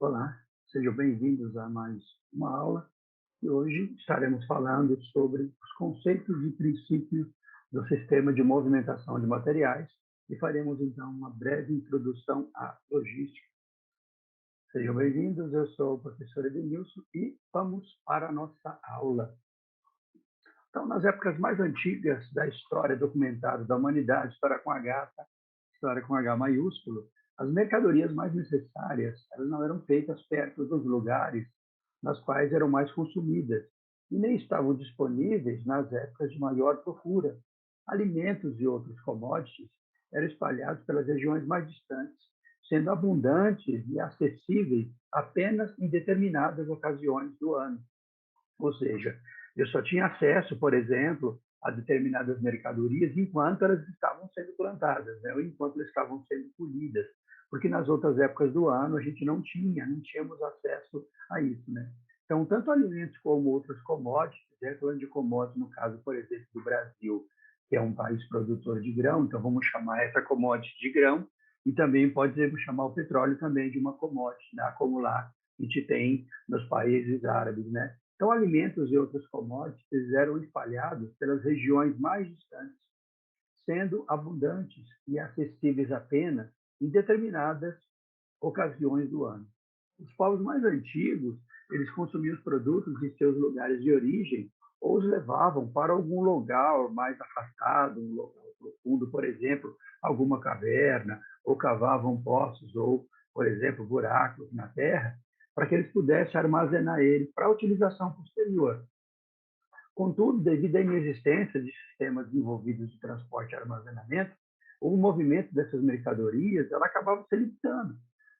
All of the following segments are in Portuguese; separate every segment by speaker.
Speaker 1: Olá, sejam bem-vindos a mais uma aula e hoje estaremos falando sobre os conceitos e princípios do sistema de movimentação de materiais e faremos então uma breve introdução à logística. Sejam bem-vindos, eu sou o professor Edenilson e vamos para a nossa aula. Então, nas épocas mais antigas da história documentada da humanidade, história com H, tá? História com H maiúsculo, as mercadorias mais necessárias elas não eram feitas perto dos lugares nas quais eram mais consumidas e nem estavam disponíveis nas épocas de maior procura. Alimentos e outros commodities eram espalhados pelas regiões mais distantes, sendo abundantes e acessíveis apenas em determinadas ocasiões do ano. Ou seja, eu só tinha acesso, por exemplo, a determinadas mercadorias enquanto elas estavam sendo plantadas, né? Ou enquanto elas estavam sendo colhidas, porque nas outras épocas do ano a gente não tínhamos acesso a isso, né? Então, tanto alimentos como outras commodities, né? Falando de commodities, no caso, por exemplo, do Brasil, que é um país produtor de grão, então vamos chamar essa commodity de grão, e também podemos chamar o petróleo também de uma commodity, né? Como lá a gente tem nos países árabes, né? Então, alimentos e outros commodities eram espalhados pelas regiões mais distantes, sendo abundantes e acessíveis apenas em determinadas ocasiões do ano. Os povos mais antigos, eles consumiam os produtos em seus lugares de origem ou os levavam para algum lugar mais afastado, um local profundo, por exemplo, alguma caverna, ou cavavam poços ou, por exemplo, buracos na terra, para que eles pudessem armazenar eles para utilização posterior. Contudo, devido à inexistência de sistemas desenvolvidos de transporte e armazenamento, o movimento dessas mercadorias ela acabava se limitando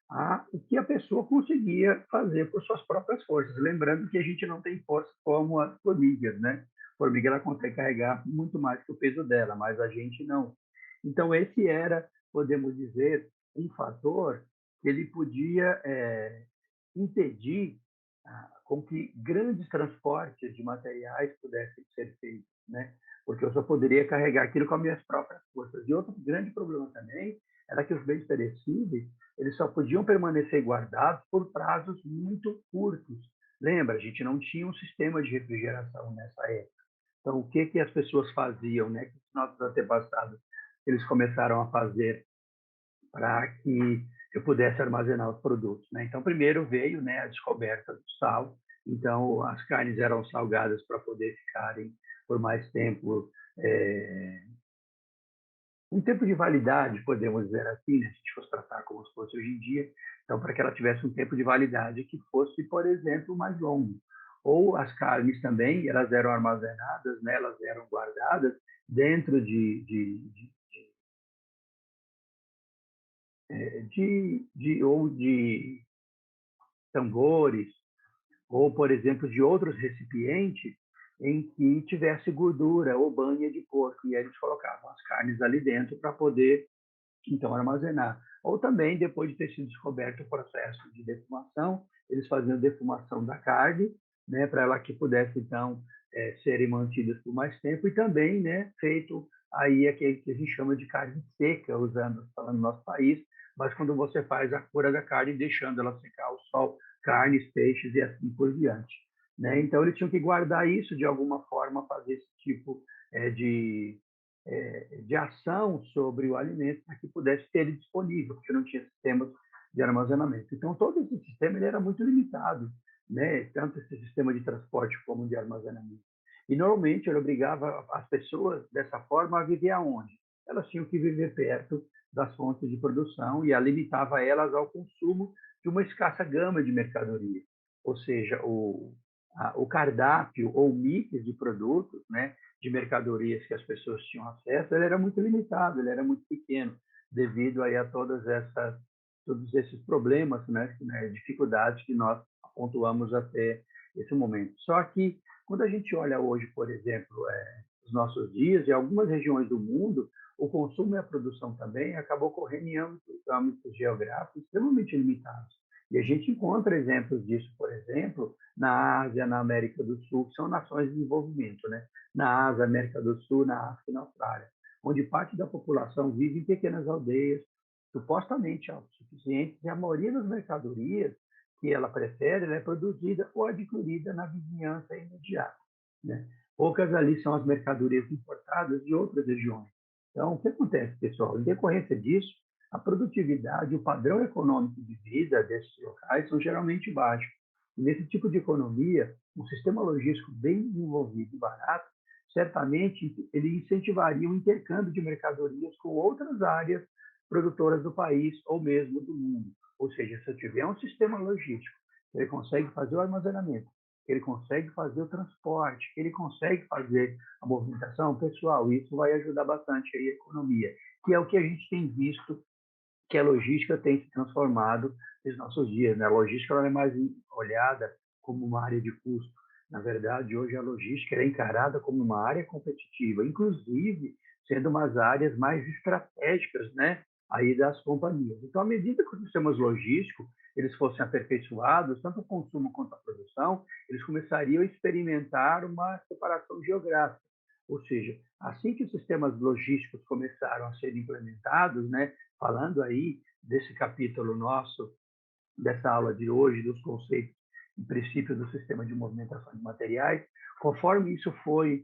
Speaker 1: a o que a pessoa conseguia fazer por suas próprias forças. Lembrando que a gente não tem força como as formigas, né? A formiga ela consegue carregar muito mais que o peso dela, mas a gente não. Então, esse era, podemos dizer, um fator que ele podia impedir com que grandes transportes de materiais pudessem ser feitos, né? Porque eu só poderia carregar aquilo com as minhas próprias forças. E outro grande problema também era que os bens perecíveis eles só podiam permanecer guardados por prazos muito curtos. Lembra, a gente não tinha um sistema de refrigeração nessa época. Então, o que as pessoas faziam, né? Que os nossos antepassados eles começaram a fazer para que eu pudesse armazenar os produtos, né? Então, primeiro veio, né, a descoberta do sal. Então, as carnes eram salgadas para poder ficarem por mais tempo, um tempo de validade, podemos dizer assim, né? Se a gente fosse tratar como se fosse hoje em dia. Então, para que ela tivesse um tempo de validade que fosse, por exemplo, mais longo. Ou as carnes também, elas eram armazenadas, né? Elas eram guardadas dentro de tambores, ou, por exemplo, de outros recipientes em que tivesse gordura ou banha de porco, e aí eles colocavam as carnes ali dentro para poder, então, armazenar. Ou também, depois de ter sido descoberto o processo de defumação, eles faziam defumação da carne, né, para ela que pudesse, então, serem mantidas por mais tempo, e também, né, feito aí aquele que a gente chama de carne seca, usando, falando no nosso país, mas quando você faz a cura da carne, deixando ela secar ao sol, carnes, peixes e assim por diante. Né? Então, eles tinham que guardar isso de alguma forma, fazer esse tipo de ação sobre o alimento para que pudesse ter ele disponível, porque não tinha sistemas de armazenamento. Então, todo esse sistema ele era muito limitado, né? Tanto esse sistema de transporte como de armazenamento. E, normalmente, ele obrigava as pessoas, dessa forma, a viver aonde? Elas tinham que viver perto das fontes de produção e a limitava elas ao consumo de uma escassa gama de mercadoria. Ou seja, o cardápio ou mix de produtos, né, de mercadorias que as pessoas tinham acesso, ele era muito limitado, ele era muito pequeno, devido aí a todos esses problemas, né, dificuldades que nós pontuamos até esse momento. Só que, quando a gente olha hoje, por exemplo, os nossos dias, em algumas regiões do mundo, o consumo e a produção também acabou ocorrendo em âmbitos geográficos extremamente limitados. E a gente encontra exemplos disso, por exemplo, na Ásia, na América do Sul, que são nações de desenvolvimento, né? Na Ásia, América do Sul, na África e na Austrália, onde parte da população vive em pequenas aldeias, supostamente autossuficientes, e a maioria das mercadorias que ela prefere, ela é produzida ou adquirida na vizinhança imediata, né? Poucas ali são as mercadorias importadas de outras regiões. Então, o que acontece, pessoal? Em decorrência disso, a produtividade, o padrão econômico de vida desses locais são geralmente baixos. E nesse tipo de economia, um sistema logístico bem desenvolvido e barato, certamente ele incentivaria o intercâmbio de mercadorias com outras áreas produtoras do país ou mesmo do mundo. Ou seja, se eu tiver um sistema logístico, ele consegue fazer o armazenamento, ele consegue fazer o transporte, ele consegue fazer a movimentação pessoal, isso vai ajudar bastante aí a economia, que é o que a gente tem visto que a logística tem se transformado nos nossos dias, né? A logística não é mais olhada como uma área de custo. Na verdade, hoje a logística é encarada como uma área competitiva, inclusive sendo umas áreas mais estratégicas, né, aí das companhias. Então, à medida que os sistemas logísticos eles fossem aperfeiçoados, tanto o consumo quanto a produção, eles começariam a experimentar uma separação geográfica. Ou seja, assim que os sistemas logísticos começaram a ser implementados, né, falando aí desse capítulo nosso, dessa aula de hoje, dos conceitos e princípios do sistema de movimentação de materiais, conforme isso foi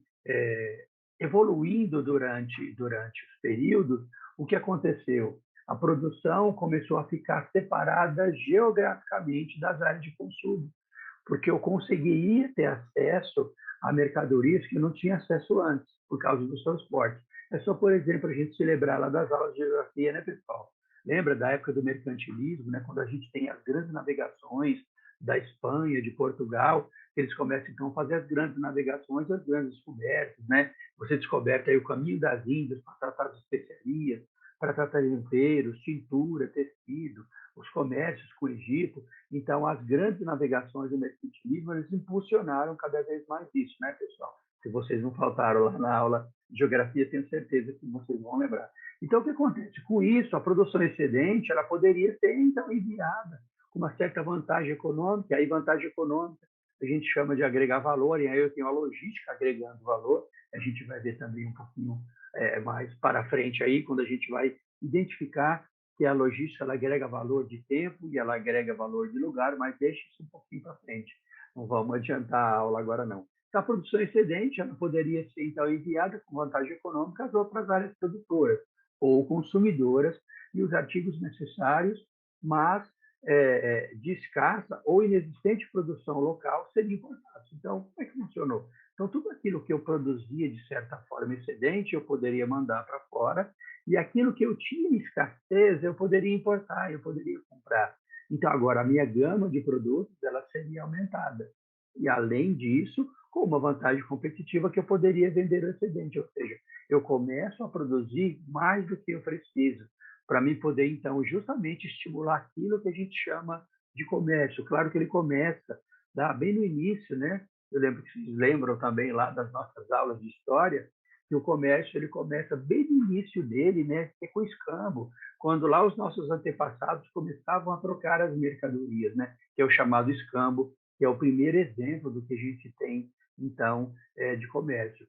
Speaker 1: evoluindo durante os períodos, o que aconteceu? A produção começou a ficar separada geograficamente das áreas de consumo, porque eu conseguiria ter acesso a mercadorias que eu não tinha acesso antes, por causa dos transportes. É só, por exemplo, a gente se lembrar lá das aulas de geografia, né, pessoal? Lembra da época do mercantilismo, né, quando a gente tem as grandes navegações da Espanha, de Portugal, eles começam então a fazer as grandes navegações, as grandes descobertas, né? Você descoberta aí o caminho das Índias para tratar as especiarias, para tratar temperos, tintura, tecido, os comércios com o Egito. Então, as grandes navegações do mercantilismo, eles impulsionaram cada vez mais isso, né, pessoal? Se vocês não faltaram lá na aula de geografia, tenho certeza que vocês vão lembrar. Então, o que acontece? Com isso, a produção excedente, ela poderia ser, então, enviada com uma certa vantagem econômica. Aí, vantagem econômica, a gente chama de agregar valor, e aí eu tenho a logística agregando valor. A gente vai ver também um pouquinho mais para frente aí, quando a gente vai identificar que a logística ela agrega valor de tempo e ela agrega valor de lugar, mas deixa isso um pouquinho para frente. Não vamos adiantar a aula agora, não. Então, a produção excedente ela poderia ser, então, enviada com vantagem econômica às outras áreas produtoras ou consumidoras e os artigos necessários, mas de escassa ou inexistente produção local seriam importados. Então, como é que funcionou? Então, tudo aquilo que eu produzia, de certa forma, excedente, eu poderia mandar para fora, e aquilo que eu tinha em escassez, eu poderia importar, eu poderia comprar. Então, agora, a minha gama de produtos ela seria aumentada. E, além disso, com uma vantagem competitiva que eu poderia vender o excedente, ou seja, eu começo a produzir mais do que eu preciso, para mim poder, então, justamente estimular aquilo que a gente chama de comércio. Claro que ele começa bem no início, né? Eu lembro que vocês lembram também lá das nossas aulas de história, que o comércio ele começa bem no início dele, né? Que é com o escambo, quando lá os nossos antepassados começavam a trocar as mercadorias, né? Que é o chamado escambo, que é o primeiro exemplo do que a gente tem, então, de comércio.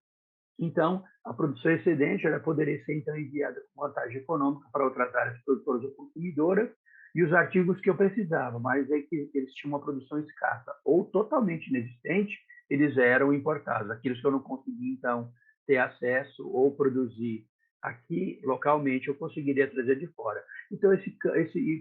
Speaker 1: Então, a produção excedente ela poderia ser então enviada com vantagem econômica para outras áreas produtoras ou consumidoras e os artigos que eu precisava, mas é que eles tinham uma produção escassa ou totalmente inexistente, eles eram importados. Aqueles que eu não conseguia, então, ter acesso ou produzir aqui localmente, eu conseguiria trazer de fora. Então, esse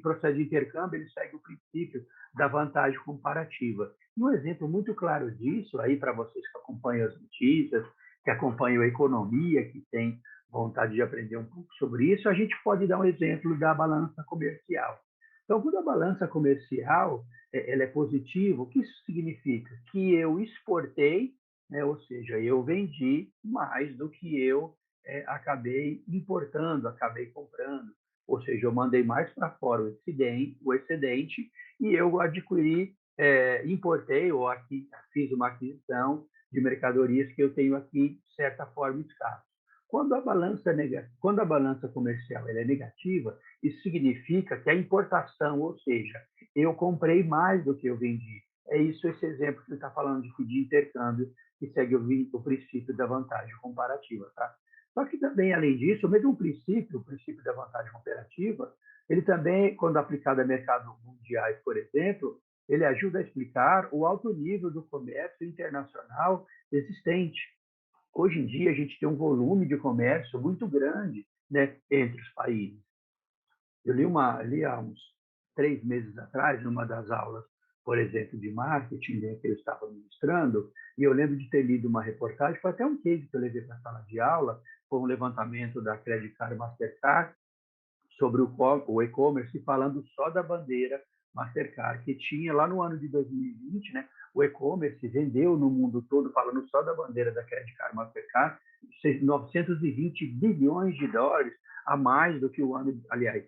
Speaker 1: processo de intercâmbio ele segue o princípio da vantagem comparativa. E um exemplo muito claro disso, aí para vocês que acompanham as notícias, que acompanham a economia, que tem vontade de aprender um pouco sobre isso, a gente pode dar um exemplo da balança comercial. Então, quando a balança comercial ela é positiva, o que isso significa? Que eu exportei, né, ou seja, eu vendi mais do que eu acabei importando, acabei comprando. Ou seja, eu mandei mais para fora o excedente e eu adquiri, importei ou aqui fiz uma aquisição de mercadorias que eu tenho aqui, de certa forma, escasso. Quando a balança comercial ela é negativa, isso significa que a importação, ou seja, eu comprei mais do que eu vendi. É isso esse exemplo que ele está falando de intercâmbio, que segue o princípio da vantagem comparativa. Tá? Só que também, além disso, o mesmo princípio, o princípio da vantagem comparativa, ele também, quando aplicado a mercados mundiais, por exemplo, ele ajuda a explicar o alto nível do comércio internacional existente. Hoje em dia, a gente tem um volume de comércio muito grande, né, entre os países. Eu li há uns 3 meses atrás, numa das aulas, por exemplo, de marketing, né, que eu estava ministrando, e eu lembro de ter lido uma reportagem, foi até um case que eu levei para a sala de aula, foi um levantamento da Credit Card Mastercard sobre o e-commerce, falando só da bandeira Mastercard, que tinha lá no ano de 2020, né, o e-commerce vendeu no mundo todo, falando só da bandeira da Credit Card Mastercard, 920 bilhões de dólares a mais do que o ano, aliás,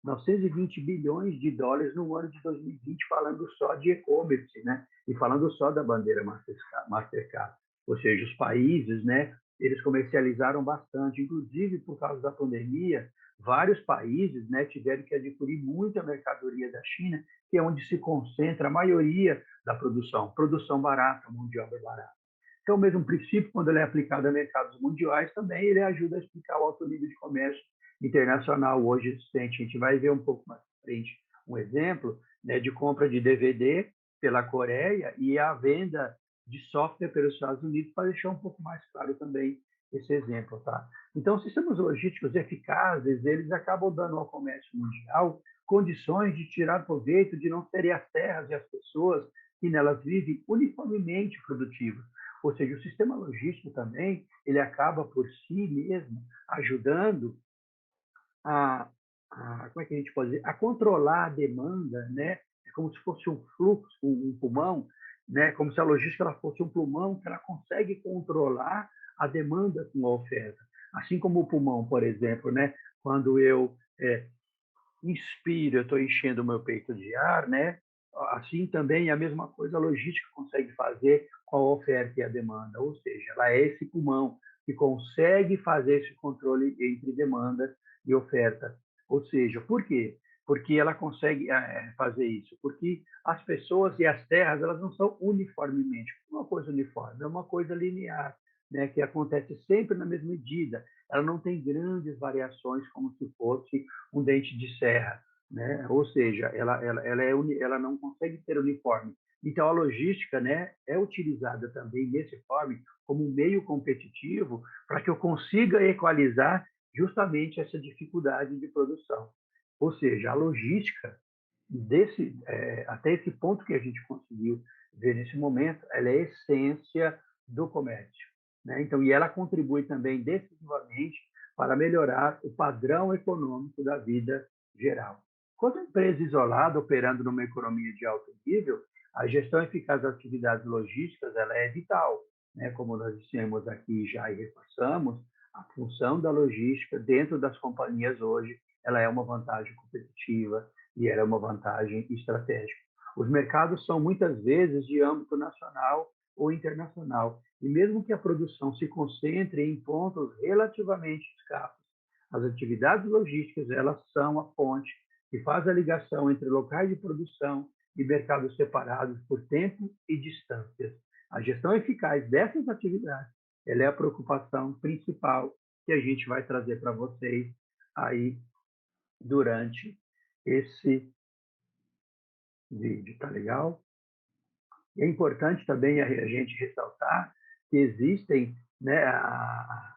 Speaker 1: 920 bilhões de dólares no ano de 2020, falando só de e-commerce, né? E falando só da bandeira Mastercard. Ou seja, os países, né? Eles comercializaram bastante, inclusive por causa da pandemia, vários países, né, tiveram que adquirir muita mercadoria da China, que é onde se concentra a maioria da produção barata, mão de obra barata. Então, o mesmo princípio, quando ele é aplicado a mercados mundiais, também ele ajuda a explicar o alto nível de comércio internacional hoje existente. A gente vai ver um pouco mais à frente um exemplo, né, de compra de DVD pela Coreia e a venda de software pelos Estados Unidos, para deixar um pouco mais claro também esse exemplo. Tá? Então, sistemas logísticos eficazes, eles acabam dando ao comércio mundial condições de tirar proveito de não serem as terras e as pessoas que nelas vivem uniformemente produtivas. Ou seja, o sistema logístico também, ele acaba por si mesmo ajudando como é que a gente pode dizer, a controlar a demanda, né? É como se fosse um fluxo, um pulmão, né? Como se a logística ela fosse um pulmão que ela consegue controlar a demanda com a oferta. Assim como o pulmão, por exemplo, né? Quando eu inspiro, eu estou enchendo o meu peito de ar, né? Assim também a mesma coisa a logística consegue fazer com a oferta e a demanda, ou seja, ela é esse pulmão que consegue fazer esse controle entre demanda e oferta. Ou seja, por quê? Porque ela consegue fazer isso, porque as pessoas e as terras elas não são uniformemente uma coisa uniforme, é uma coisa linear, né, que acontece sempre na mesma medida. Ela não tem grandes variações como se fosse um dente de serra, né? Ou seja, ela não consegue ser uniforme. Então, a logística, né, é utilizada também nesse forma como um meio competitivo para que eu consiga equalizar justamente essa dificuldade de produção. Ou seja, a logística, até esse ponto que a gente conseguiu ver nesse momento, ela é a essência do comércio. Né? Então, e ela contribui também decisivamente para melhorar o padrão econômico da vida geral. Quando a empresa isolada, operando numa economia de alto nível, a gestão eficaz das atividades logísticas ela é vital. Né? Como nós dissemos aqui já e reforçamos, a função da logística dentro das companhias hoje ela é uma vantagem competitiva e ela é uma vantagem estratégica. Os mercados são muitas vezes de âmbito nacional ou internacional, e mesmo que a produção se concentre em pontos relativamente escassos, as atividades logísticas elas são a ponte que faz a ligação entre locais de produção e mercados separados por tempo e distâncias. A gestão eficaz dessas atividades ela é a preocupação principal que a gente vai trazer para vocês aí durante esse vídeo, tá legal? E é importante também a gente ressaltar que existem, né, a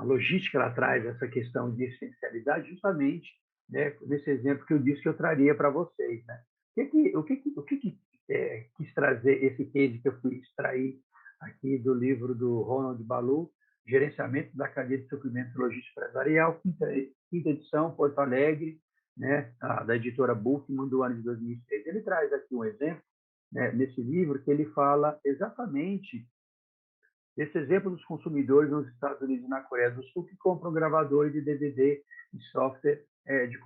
Speaker 1: logística ela traz essa questão de essencialidade justamente, né, nesse exemplo que eu disse que eu traria para vocês. Né? O que quis trazer esse case que eu fui extrair aqui do livro do Ronald Ballu, Gerenciamento da Cadeia de Suprimentos Logística Empresarial, quinta edição, Porto Alegre, né, da editora Buchmann, do ano de 2006. Ele traz aqui um exemplo, né, nesse livro, que ele fala exatamente desse exemplo dos consumidores nos Estados Unidos e na Coreia do Sul que compram gravadores de DVD e software de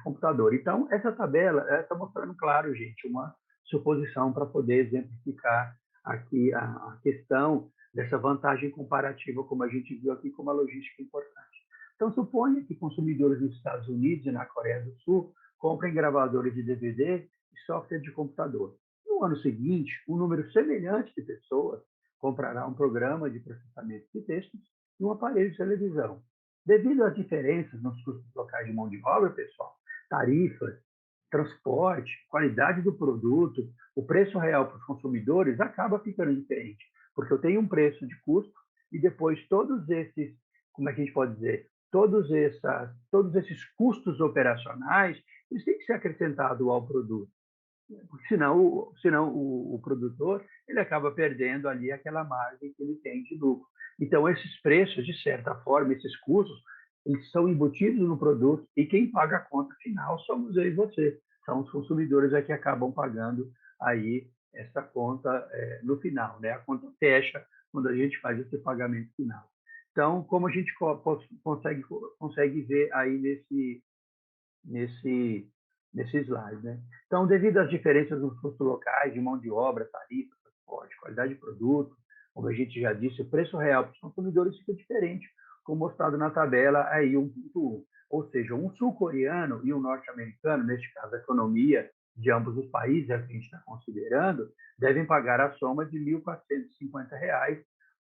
Speaker 1: computador. Então, essa tabela está mostrando, claro, gente, uma suposição para poder exemplificar aqui a questão dessa vantagem comparativa, como a gente viu aqui, como a logística é importante. Então, suponha que consumidores nos Estados Unidos e na Coreia do Sul comprem gravadores de DVD e software de computador. No ano seguinte, um número semelhante de pessoas comprará um programa de processamento de textos e um aparelho de televisão. Devido às diferenças nos custos locais de mão de obra, pessoal, tarifas transporte, qualidade do produto, o preço real para os consumidores acaba ficando diferente, porque eu tenho um preço de custo e depois todos esses, como é que a gente pode dizer, todos esses custos operacionais, eles têm que ser acrescentados ao produto, porque senão o produtor ele acaba perdendo ali aquela margem que ele tem de lucro. Então, esses preços, de certa forma, esses custos, eles são embutidos no produto e quem paga a conta final somos eu e você. São os consumidores que acabam pagando aí essa conta no final, né? A conta fecha quando a gente faz esse pagamento final. Então, como a gente consegue ver aí nesse, nesse slide, né? Então, devido às diferenças nos custos locais de mão de obra, tarifa, transporte, qualidade de produto, como a gente já disse, o preço real para os consumidores fica diferente, como mostrado na tabela aí 1.1. Ou seja, um sul-coreano e um norte-americano, neste caso a economia de ambos os países, a que a gente está considerando, devem pagar a soma de R$ 1.450,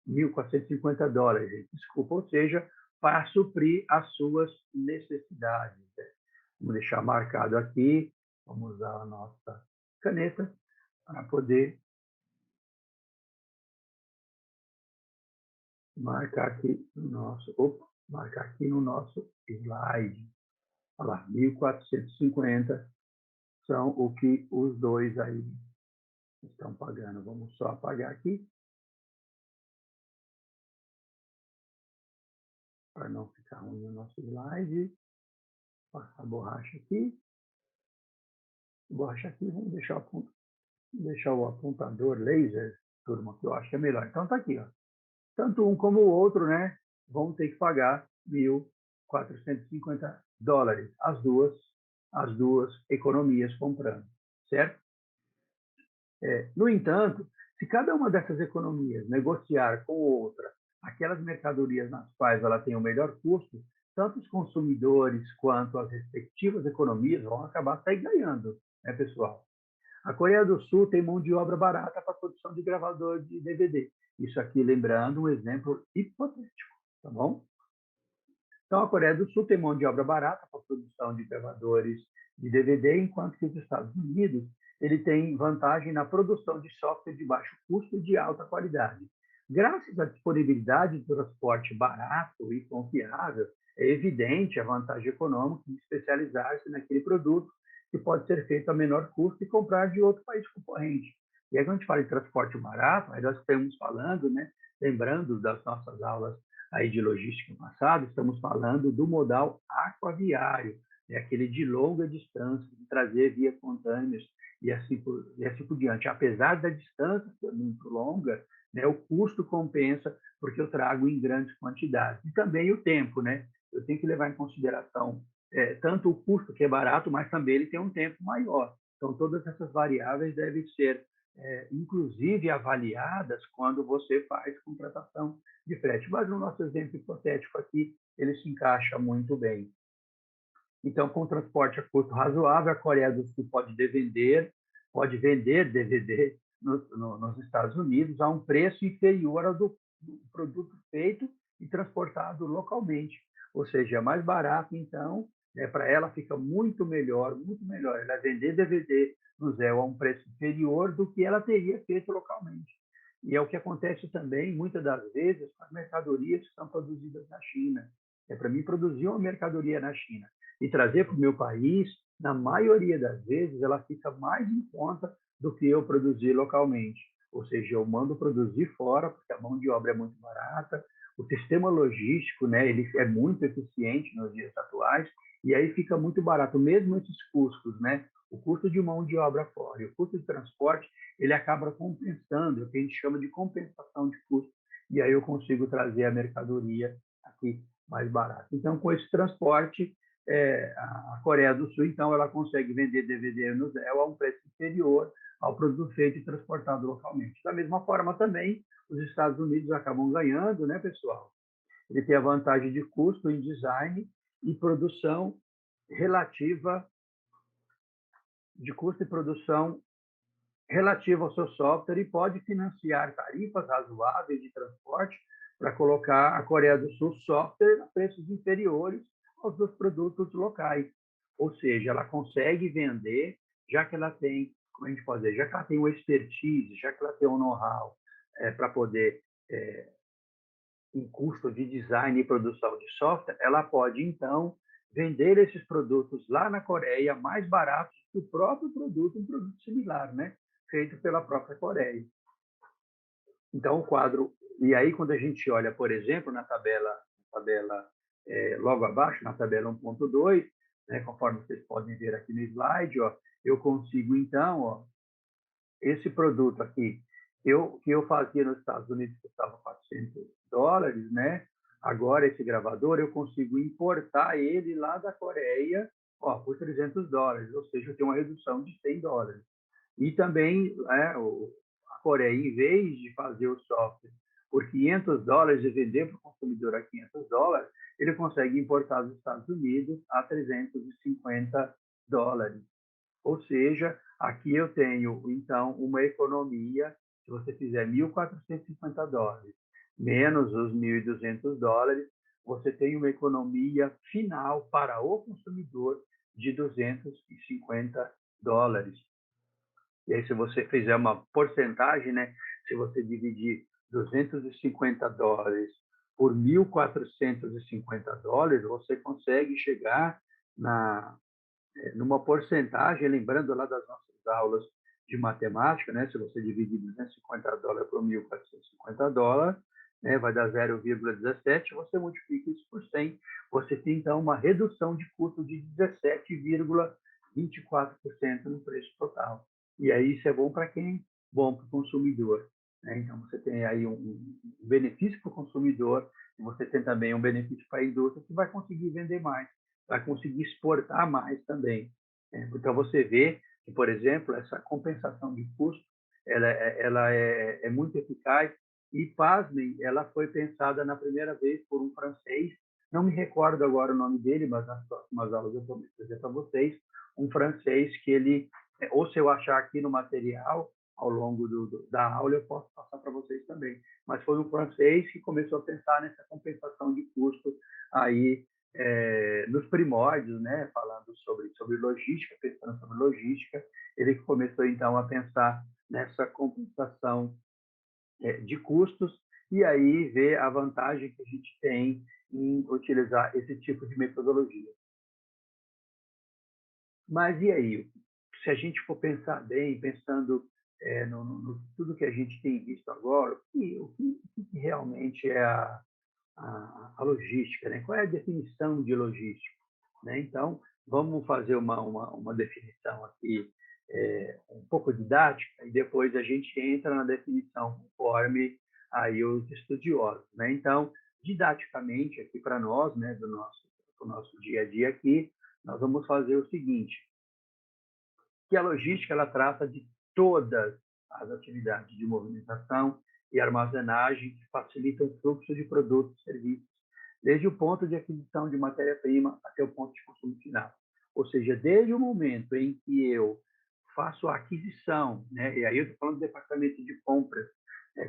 Speaker 1: $1.450, desculpa, ou seja, para suprir as suas necessidades. Né? Vamos deixar marcado aqui, vamos usar a nossa caneta para poder marcar aqui no nosso slide. Olha lá, 1.450 são o que os dois aí estão pagando. Vamos só apagar aqui, para não ficar ruim o nosso slide. Passar a borracha aqui. Vamos deixar o apontador laser, turma, que eu acho que é melhor. Então, está aqui, ó. Tanto um como o outro, né, vão ter que pagar $1.450, as duas economias comprando, certo? No entanto, se cada uma dessas economias negociar com outra aquelas mercadorias nas quais ela tem o melhor custo, tanto os consumidores quanto as respectivas economias vão acabar sair ganhando, né, pessoal? A Coreia do Sul tem mão de obra barata para a produção de gravador de DVD. Isso aqui, lembrando, um exemplo hipotético, tá bom? Então, a Coreia do Sul tem mão de obra barata para a produção de gravadores de DVD, enquanto que os Estados Unidos ele tem vantagem na produção de software de baixo custo e de alta qualidade. Graças à disponibilidade de transporte barato e confiável, é evidente a vantagem econômica de especializar-se naquele produto que pode ser feito a menor custo e comprar de outro país concorrente. E aí, quando a gente fala em transporte barato, aí nós estamos falando, né, lembrando das nossas aulas aí de logística passada, estamos falando do modal aquaviário, é aquele de longa distância, de trazer via contêineres e assim por diante. Apesar da distância ser muito longa, né, o custo compensa porque eu trago em grandes quantidades. E também o tempo, né? Eu tenho que levar em consideração tanto o custo, que é barato, mas também ele tem um tempo maior. Então, todas essas variáveis devem ser, inclusive, avaliadas quando você faz contratação de frete. Mas no nosso exemplo hipotético aqui, ele se encaixa muito bem. Então, com transporte a custo razoável, a Coreia do Sul pode vender DVD nos Estados Unidos a um preço inferior ao do produto feito e transportado localmente. Ou seja, é mais barato, então, para ela fica muito melhor ela vender DVD no Zé a um preço inferior do que ela teria feito localmente. E é o que acontece também, muitas das vezes, com as mercadorias que são produzidas na China. Para mim, produzir uma mercadoria na China e trazer para o meu país, na maioria das vezes, ela fica mais em conta do que eu produzir localmente. Ou seja, eu mando produzir fora, porque a mão de obra é muito barata, o sistema logístico, né, ele é muito eficiente nos dias atuais, e aí fica muito barato, mesmo esses custos, né? O custo de mão de obra fora e o custo de transporte, ele acaba compensando, é o que a gente chama de compensação de custo, e aí eu consigo trazer a mercadoria aqui mais barata. Então, com esse transporte, a Coreia do Sul, então, ela consegue vender DVD no Zéu a um preço inferior ao produto feito e transportado localmente. Da mesma forma, também, os Estados Unidos acabam ganhando, né, pessoal? Ele tem a vantagem de custo em design e produção relativa ao seu software e pode financiar tarifas razoáveis de transporte para colocar a Coreia do Sul software a preços inferiores aos dos produtos locais. Ou seja, ela consegue vender, já que ela tem, como a gente pode dizer, já que ela tem uma expertise, já que ela tem um know-how para poder, em custo de design e produção de software, ela pode, então, vender esses produtos lá na Coreia mais baratos que o próprio produto, um produto similar, né? Feito pela própria Coreia. Então, o quadro... E aí, quando a gente olha, por exemplo, na tabela logo abaixo, na tabela 1.2, né, conforme vocês podem ver aqui no slide, ó, eu consigo, então, ó, esse produto aqui, que eu fazia nos Estados Unidos, que custava $400, né? Agora, esse gravador, eu consigo importar ele lá da Coreia, ó, por $300, ou seja, eu tenho uma redução de $100. E também, a Coreia, em vez de fazer o software por $500 e vender para o consumidor a $500, ele consegue importar dos Estados Unidos a $350. Ou seja, aqui eu tenho, então, uma economia, se você fizer $1.450 menos os $1.200, você tem uma economia final para o consumidor de $250. E aí, se você fizer uma porcentagem, né, se você dividir $250 por $1.450, você consegue chegar numa porcentagem, lembrando lá das nossas aulas de matemática, né, se você dividir $250 por $1.450, né, vai dar 0,17, você multiplica isso por 100, você tem, então, uma redução de custo de 17,24% no preço total. E aí isso é bom para quem? Bom para o consumidor, né? Então, você tem aí um benefício para o consumidor e você tem também um benefício para a indústria que vai conseguir vender mais, vai conseguir exportar mais também. Então, você vê que, por exemplo, essa compensação de custo, ela é muito eficaz e, pasmem, ela foi pensada na primeira vez por um francês, não me recordo agora o nome dele, mas nas próximas aulas eu vou trazer para vocês, um francês que ele, ou se eu achar aqui no material, ao longo da aula, eu posso passar para vocês também. Mas foi um francês que começou a pensar nessa compensação de custo aí nos primórdios, né, falando sobre logística, pensando sobre logística, ele começou então a pensar nessa compensação de custos e aí ver a vantagem que a gente tem em utilizar esse tipo de metodologia. Mas e aí? Se a gente for pensar bem, pensando no tudo que a gente tem visto agora, o que realmente é a logística, né? Qual é a definição de logística? Né? Então, vamos fazer uma definição aqui um pouco didática e depois a gente entra na definição conforme aí os estudiosos. Né? Então, didaticamente, aqui para nós, né, do nosso dia a dia aqui, nós vamos fazer o seguinte, que a logística ela trata de todas as atividades de movimentação e armazenagem que facilitam o fluxo de produtos e serviços, desde o ponto de aquisição de matéria-prima até o ponto de consumo final. Ou seja, desde o momento em que eu faço a aquisição, né, e aí eu estou falando do departamento de compras,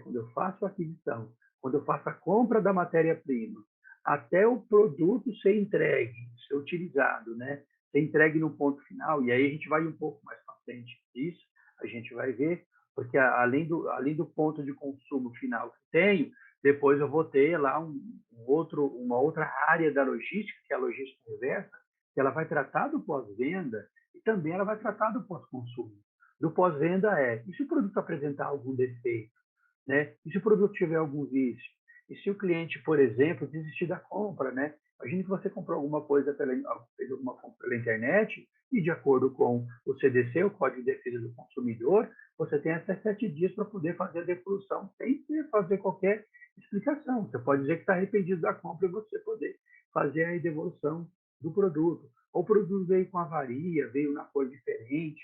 Speaker 1: quando eu faço a aquisição, quando eu faço a compra da matéria-prima, até o produto ser entregue, ser utilizado, né, ser entregue no ponto final, e aí a gente vai um pouco mais para frente disso, a gente vai ver, porque além do ponto de consumo final que tenho, depois eu vou ter lá uma outra área da logística, que é a logística reversa, que ela vai tratar do pós-venda e também ela vai tratar do pós-consumo. Do pós-venda e se o produto apresentar algum defeito? Né? E se o produto tiver algum vício? E se o cliente, por exemplo, desistir da compra, né? Imagine que você comprou alguma coisa fez alguma compra pela internet e, de acordo com o CDC, o Código de Defesa do Consumidor, você tem até 7 dias para poder fazer a devolução sem fazer qualquer explicação. Você pode dizer que está arrependido da compra e você poder fazer a devolução do produto. Ou o produto veio com avaria, veio na cor diferente,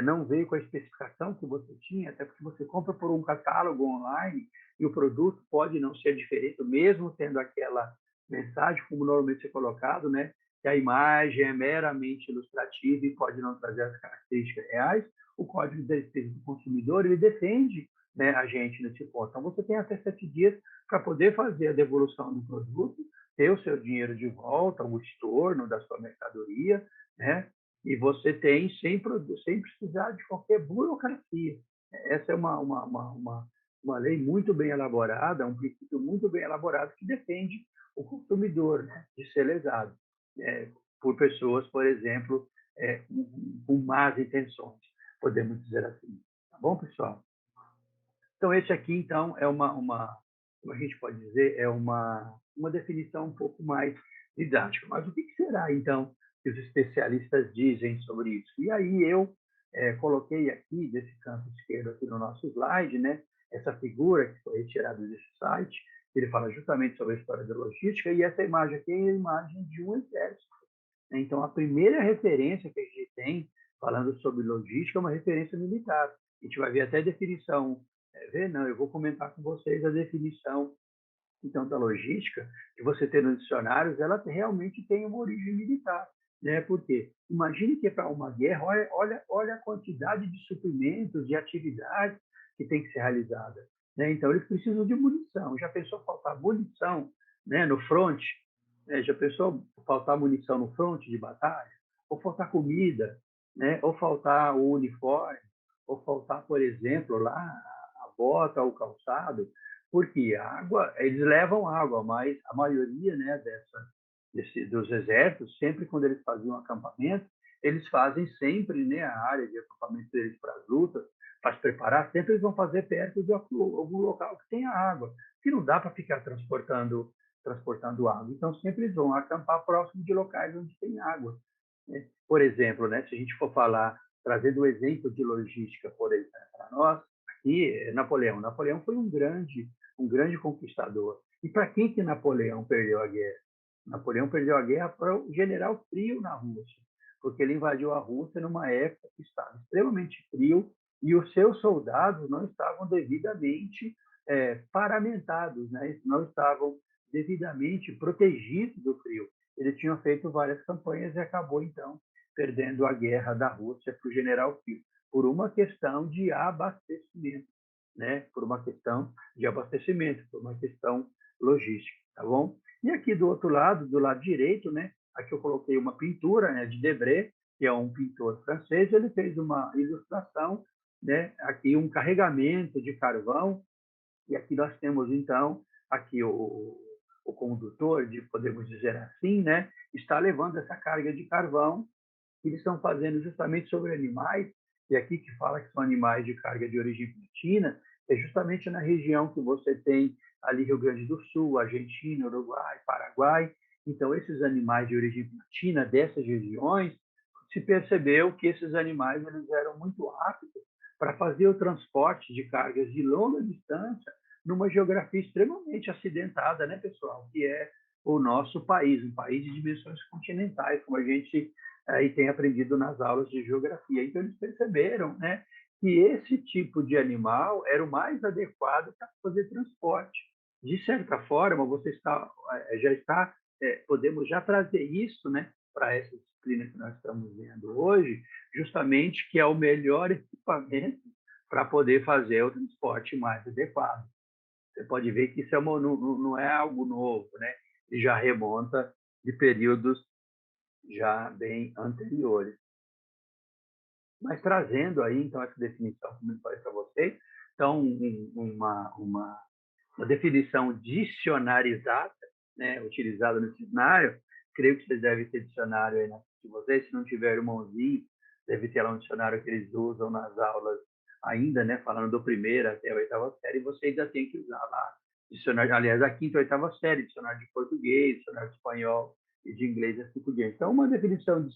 Speaker 1: não veio com a especificação que você tinha, até porque você compra por um catálogo online e o produto pode não ser diferente, mesmo tendo aquela mensagem, como normalmente é colocado, né, que a imagem é meramente ilustrativa e pode não trazer as características reais. O Código de Defesa do Consumidor ele defende, né, a gente nesse ponto. Então, você tem até 7 dias para poder fazer a devolução do produto, ter o seu dinheiro de volta, o estorno da sua mercadoria, né? E você tem sem precisar de qualquer burocracia. Essa é uma lei muito bem elaborada, um princípio muito bem elaborado que defende o consumidor, né, de ser lesado por pessoas, por exemplo, com más intenções, podemos dizer assim. Tá bom, pessoal? Então, esse aqui, então, é como a gente pode dizer, é uma definição um pouco mais didática. Mas o que será, então, que os especialistas dizem sobre isso? E aí eu coloquei aqui, desse canto esquerdo aqui no nosso slide, né, essa figura que foi retirada desse site, ele fala justamente sobre a história da logística, e essa imagem aqui é a imagem de um exército. Então, a primeira referência que a gente tem, falando sobre logística, é uma referência militar. A gente vai ver até a definição. Não, eu vou comentar com vocês a definição, então, da logística, que você tem nos dicionários, ela realmente tem uma origem militar. Né? Por quê? Imagine que para uma guerra, olha a quantidade de suprimentos, de atividades que tem que ser realizada. Né? Então, eles precisam de munição. Já pensou faltar munição, né, no front? Já pensou faltar munição no fronte de batalha? Ou faltar comida, né? Ou faltar o uniforme? Ou faltar, por exemplo, lá a bota, o calçado? Porque a água, eles levam água, mas a maioria, né, dos exércitos, sempre quando eles faziam acampamento, eles fazem sempre, né, a área de acampamento deles para as lutas, para se preparar, sempre eles vão fazer perto de algum local que tenha água, que não dá para ficar transportando água. Então, sempre eles vão acampar próximo de locais onde tem água. Né? Por exemplo, né, se a gente for falar, trazendo o exemplo de logística, por exemplo, para nós, aqui, Napoleão. Napoleão foi um grande conquistador. E para quem que Napoleão perdeu a guerra? Napoleão perdeu a guerra para o general frio na Rússia, porque ele invadiu a Rússia numa época que estava extremamente frio e os seus soldados não estavam devidamente paramentados, né? Não estavam devidamente protegidos do frio. Ele tinha feito várias campanhas e acabou, então, perdendo a guerra da Rússia para o general Frio, por uma questão de abastecimento, né? Por uma questão de abastecimento, por uma questão logística, tá bom? E aqui do lado direito, né? Aqui eu coloquei uma pintura, né, de Debré, que é um pintor francês. Ele fez uma ilustração, né? Aqui um carregamento de carvão, e aqui nós temos, então, aqui o condutor, podemos dizer assim, né, está levando essa carga de carvão que eles estão fazendo justamente sobre animais, e aqui que fala que são animais de carga de origem platina, é justamente na região que você tem ali Rio Grande do Sul, Argentina, Uruguai, Paraguai. Então, esses animais de origem platina dessas regiões, se percebeu que esses animais eles eram muito rápidos para fazer o transporte de cargas de longa distância numa geografia extremamente acidentada, né, pessoal? Que é o nosso país, um país de dimensões continentais, como a gente aí tem aprendido nas aulas de geografia. Então, eles perceberam, né, que esse tipo de animal era o mais adequado para fazer transporte. De certa forma, já está, podemos já trazer isso, né, para essa disciplina que nós estamos vendo hoje, justamente que é o melhor equipamento para poder fazer o transporte mais adequado. Você pode ver que isso não é algo novo, né? E já remonta de períodos já bem anteriores. Mas trazendo aí, então, essa definição, como eu falei para vocês, então, uma definição dicionarizada, né, utilizada no dicionário, creio que vocês devem ter dicionário aí na de vocês, se não tiver irmãozinho, deve ter lá um dicionário que eles usam nas aulas ainda, né, falando do primeiro até a oitava série, e você ainda tem que usar lá dicionário, aliás, a quinta e oitava série, dicionário de português, dicionário de espanhol e de inglês e assim por diante. Então, uma definição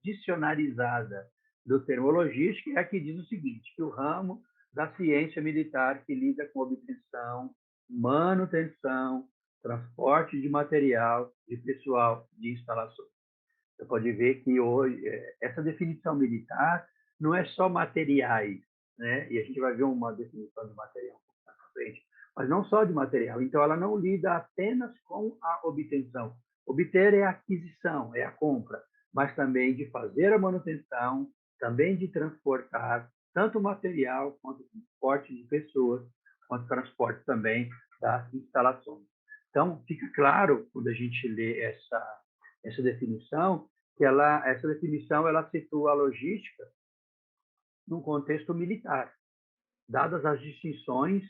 Speaker 1: dicionarizada do termo logística é a que diz o seguinte, que o ramo da ciência militar que lida com obtenção, manutenção, transporte de material, de pessoal, de instalações. Você pode ver que hoje essa definição militar não é só materiais, né? E a gente vai ver uma definição de material na frente, mas não só de material. Então, ela não lida apenas com a obtenção. Obter é a aquisição, é a compra, mas também de fazer a manutenção, também de transportar tanto material quanto transporte de pessoas, quanto transporte também das instalações. Então, fica claro, quando a gente lê essa definição, que essa definição ela situa a logística num contexto militar, dadas as distinções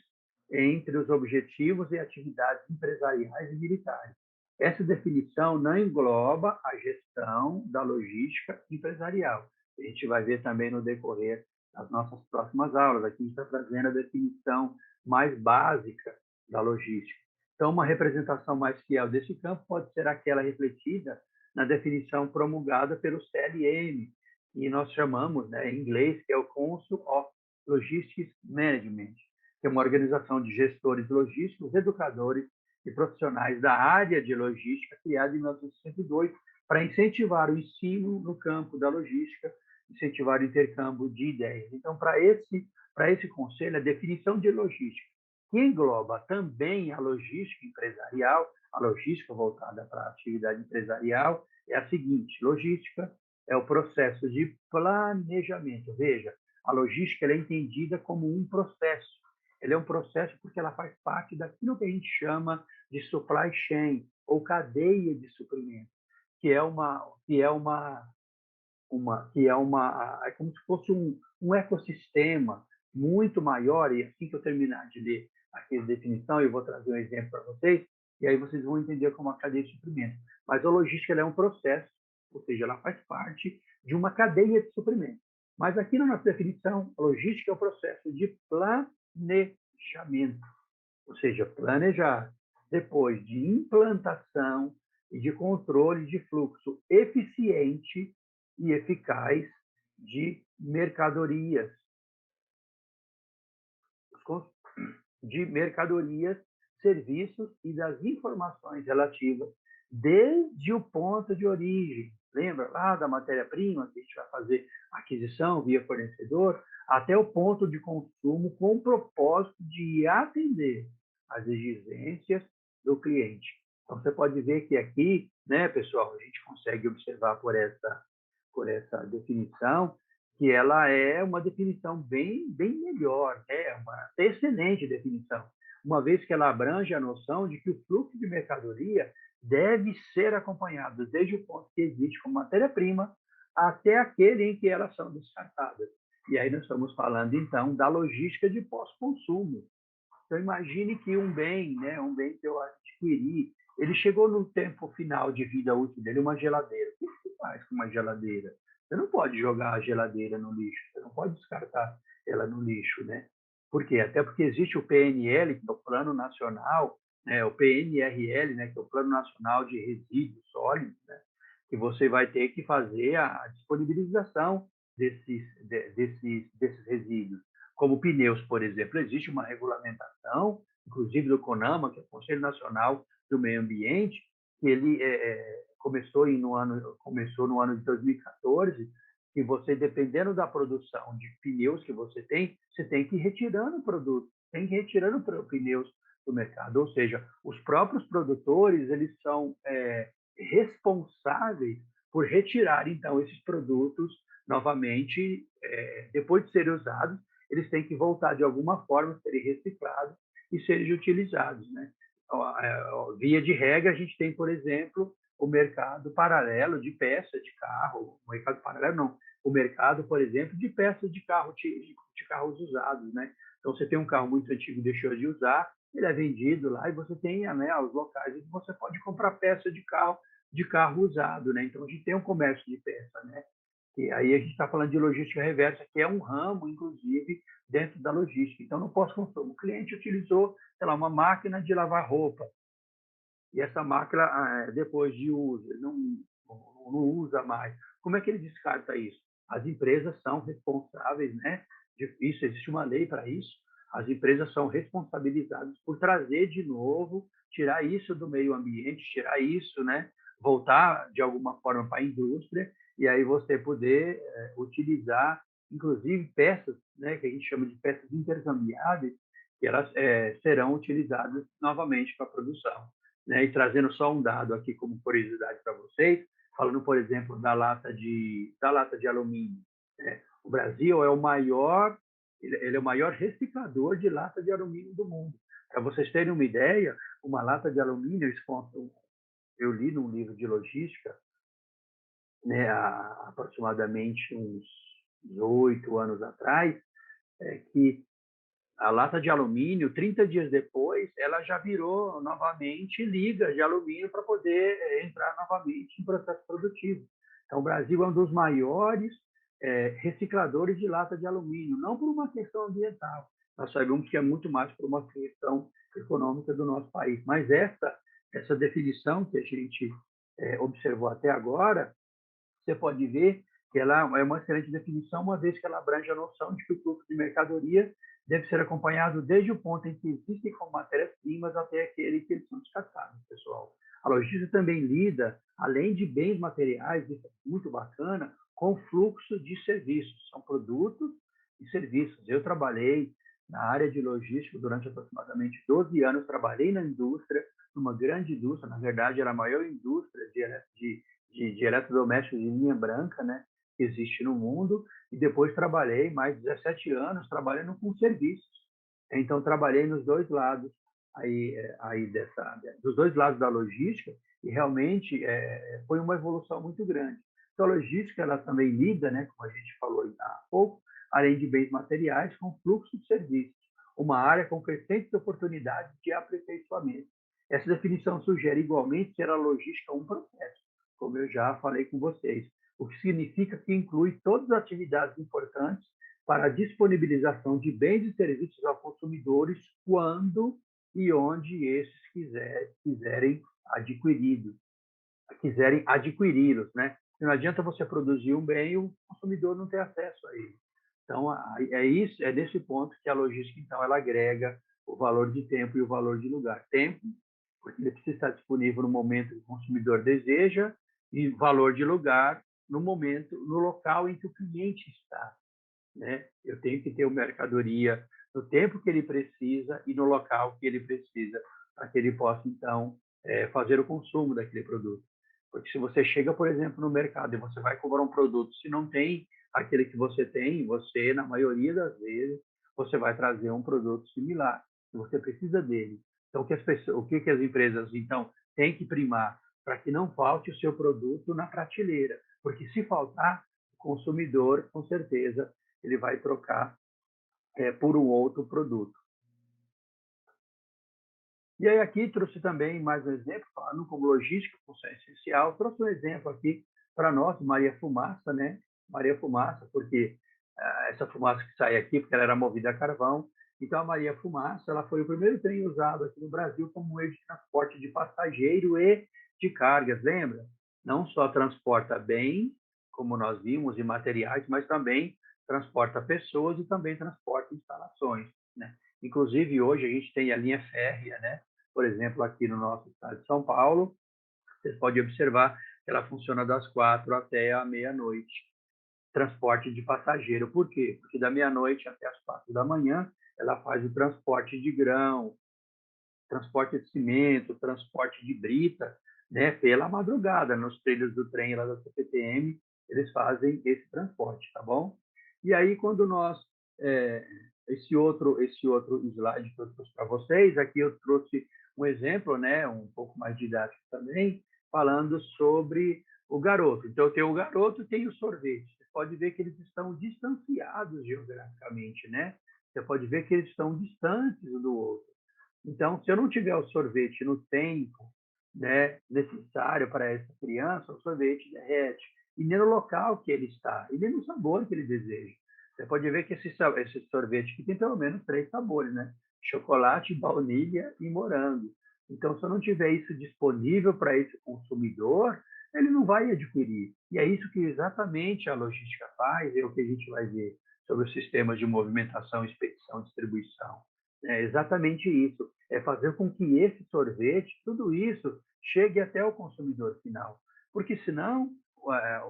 Speaker 1: entre os objetivos e atividades empresariais e militares. Essa definição não engloba a gestão da logística empresarial. A gente vai ver também no decorrer das nossas próximas aulas. Aqui a gente está trazendo a definição mais básica da logística. Então, uma representação mais fiel desse campo pode ser aquela refletida na definição promulgada pelo CLM, que nós chamamos, né, em inglês, que é o Council of Logistics Management, que é uma organização de gestores logísticos, educadores e profissionais da área de logística, criada em 1962, para incentivar o ensino no campo da logística, incentivar o intercâmbio de ideias. Então, para esse conselho, a definição de logística, que engloba também a logística empresarial, a logística voltada para a atividade empresarial, é a seguinte: logística é o processo de planejamento. Veja, a logística é entendida como um processo. Ela é um processo porque ela faz parte daquilo que a gente chama de supply chain, ou cadeia de suprimento, que é como se fosse um ecossistema muito maior. E assim que eu terminar de ler aqui a definição, eu vou trazer um exemplo para vocês, e aí vocês vão entender como a cadeia de suprimento. Mas a logística ela é um processo, ou seja, ela faz parte de uma cadeia de suprimento. Mas aqui na nossa definição, a logística é o processo de planejamento, ou seja, planejar, depois de implantação e de controle de fluxo eficiente e eficaz de mercadorias, serviços e das informações relativas desde o ponto de origem. Lembra lá da matéria-prima que a gente vai fazer aquisição via fornecedor, até o ponto de consumo, com o propósito de atender às exigências do cliente. Então, você pode ver que aqui, né, pessoal, a gente consegue observar por essa definição que ela é uma definição bem melhor, é uma excelente definição, uma vez que ela abrange a noção de que o fluxo de mercadoria deve ser acompanhado desde o ponto que existe como matéria-prima até aquele em que elas são descartadas. E aí nós estamos falando, então, da logística de pós-consumo. Então, imagine que um bem que eu adquiri, ele chegou no tempo final de vida útil dele, uma geladeira. O que você faz com uma geladeira? Você não pode jogar a geladeira no lixo, você não pode descartar ela no lixo, né? Por quê? Até porque existe o PNL, que é o Plano Nacional, né? O PNRL, né? Que é o Plano Nacional de Resíduos Sólidos, né? Que você vai ter que fazer a disponibilização desses resíduos. Como pneus, por exemplo, existe uma regulamentação, inclusive do CONAMA, que é o Conselho Nacional do Meio Ambiente, que ele começou no ano de 2014, que você, dependendo da produção de pneus que você tem que ir retirando produtos, tem que ir retirando pneus do mercado. Ou seja, os próprios produtores, eles são responsáveis por retirar, então, esses produtos novamente, depois de serem usados, eles têm que voltar de alguma forma, serem reciclados e serem utilizados, né? Via de regra, a gente tem, por exemplo, o mercado paralelo de peças de carro, o mercado paralelo não, o mercado, por exemplo, de peças de carros usados, né? Então, você tem um carro muito antigo, deixou de usar, ele é vendido lá e você tem, né, os locais onde você pode comprar peça de carro usado, né? Então, a gente tem um comércio de peça, né? E aí a gente está falando de logística reversa, que é um ramo, inclusive, dentro da logística. Então, no pós-consumo, o cliente utilizou, sei lá, uma máquina de lavar roupa, e essa máquina, depois de uso, não usa mais. Como é que ele descarta isso? As empresas são responsáveis, né? Isso, existe uma lei para isso. As empresas são responsabilizadas por trazer de novo, tirar isso do meio ambiente, tirar isso, né? Voltar de alguma forma para a indústria, e aí você poder utilizar, inclusive, peças, né? Que a gente chama de peças intercambiáveis, que elas serão utilizadas novamente para a produção. Né? E trazendo só um dado aqui como curiosidade para vocês, falando, por exemplo, da lata de alumínio. Né? O Brasil ele é o maior reciclador de lata de alumínio do mundo. Para vocês terem uma ideia, uma lata de alumínio, eu li num livro de logística, né, há aproximadamente uns 8 anos atrás, que a lata de alumínio, 30 dias depois, ela já virou novamente liga de alumínio para poder entrar novamente em processo produtivo. Então, o Brasil é um dos maiores recicladores de lata de alumínio, não por uma questão ambiental. Nós sabemos que é muito mais por uma questão econômica do nosso país. Mas essa definição que a gente observou até agora, você pode ver que ela é uma excelente definição, uma vez que ela abrange a noção de que o fluxo de mercadoria deve ser acompanhado desde o ponto em que existem como matérias-primas até aquele que eles são descartados, pessoal. A logística também lida, além de bens materiais, isso é muito bacana, com fluxo de serviços, são produtos e serviços. Eu trabalhei na área de logística durante aproximadamente 12 anos, trabalhei na indústria, numa grande indústria, na verdade era a maior indústria de eletrodomésticos de linha branca, né, que existe no mundo, e depois trabalhei mais de 17 anos trabalhando com serviços. Então, trabalhei nos dois lados dos dois lados da logística, e realmente foi uma evolução muito grande. Então, a logística ela também lida, né, como a gente falou há pouco, além de bens materiais, com fluxo de serviços, uma área com crescentes oportunidades de aperfeiçoamento. Essa definição sugere igualmente ser a logística um processo, como eu já falei com vocês, o que significa que inclui todas as atividades importantes para a disponibilização de bens e serviços aos consumidores quando e onde esses quiserem adquiri-los, né? Não adianta você produzir um bem e o consumidor não ter acesso a ele. Então, é nesse ponto que a logística, então, ela agrega o valor de tempo e o valor de lugar. Tempo, porque ele precisa estar disponível no momento que o consumidor deseja, e valor de lugar no local em que o cliente está, né? Eu tenho que ter uma mercadoria no tempo que ele precisa e no local que ele precisa, para que ele possa, então, fazer o consumo daquele produto. Porque se você chega, por exemplo, no mercado e você vai comprar um produto, se não tem aquele que você tem, você, na maioria das vezes, você vai trazer um produto similar, que você precisa dele. Então, o que as empresas, então, têm que primar? Para que não falte o seu produto na prateleira. Porque se faltar, o consumidor, com certeza, ele vai trocar por um outro produto. E aí aqui trouxe também mais um exemplo, falando como logística, função essencial, trouxe um exemplo aqui para nós, Maria Fumaça, né? Maria Fumaça, porque essa fumaça que sai aqui, porque ela era movida a carvão, então a Maria Fumaça, ela foi o primeiro trem usado aqui no Brasil como meio de transporte de passageiro e de cargas, lembra? Não só transporta bem, como nós vimos, e materiais, mas também transporta pessoas e também transporta instalações, né? Inclusive, hoje a gente tem a linha férrea, né? Por exemplo, aqui no nosso estado de São Paulo, vocês podem observar que ela funciona das 4 até a meia-noite. Transporte de passageiro. Por quê? Porque da meia-noite até as 4 da manhã, ela faz o transporte de grão, transporte de cimento, transporte de brita, né? Pela madrugada, nos trilhos do trem lá da CPTM, eles fazem esse transporte, tá bom? E aí, quando nós esse outro slide que eu trouxe para vocês, aqui eu trouxe um exemplo, né, um pouco mais didático também, falando sobre o garoto. Então, tem o garoto e tem o sorvete. Você pode ver que eles estão distanciados geograficamente, né? Você pode ver que eles estão distantes um do outro. Então, se eu não tiver o sorvete no tempo, né, necessário para essa criança, o sorvete derrete. E nem no local que ele está, e nem no sabor que ele deseja. Você pode ver que esse sorvete aqui tem pelo menos 3 sabores, né? Chocolate, baunilha e morango. Então, se eu não tiver isso disponível para esse consumidor, ele não vai adquirir. E é isso que exatamente a logística faz, é o que a gente vai ver sobre os sistemas de movimentação, expedição e distribuição. É exatamente isso. É fazer com que esse sorvete, tudo isso, chegue até o consumidor final. Porque senão,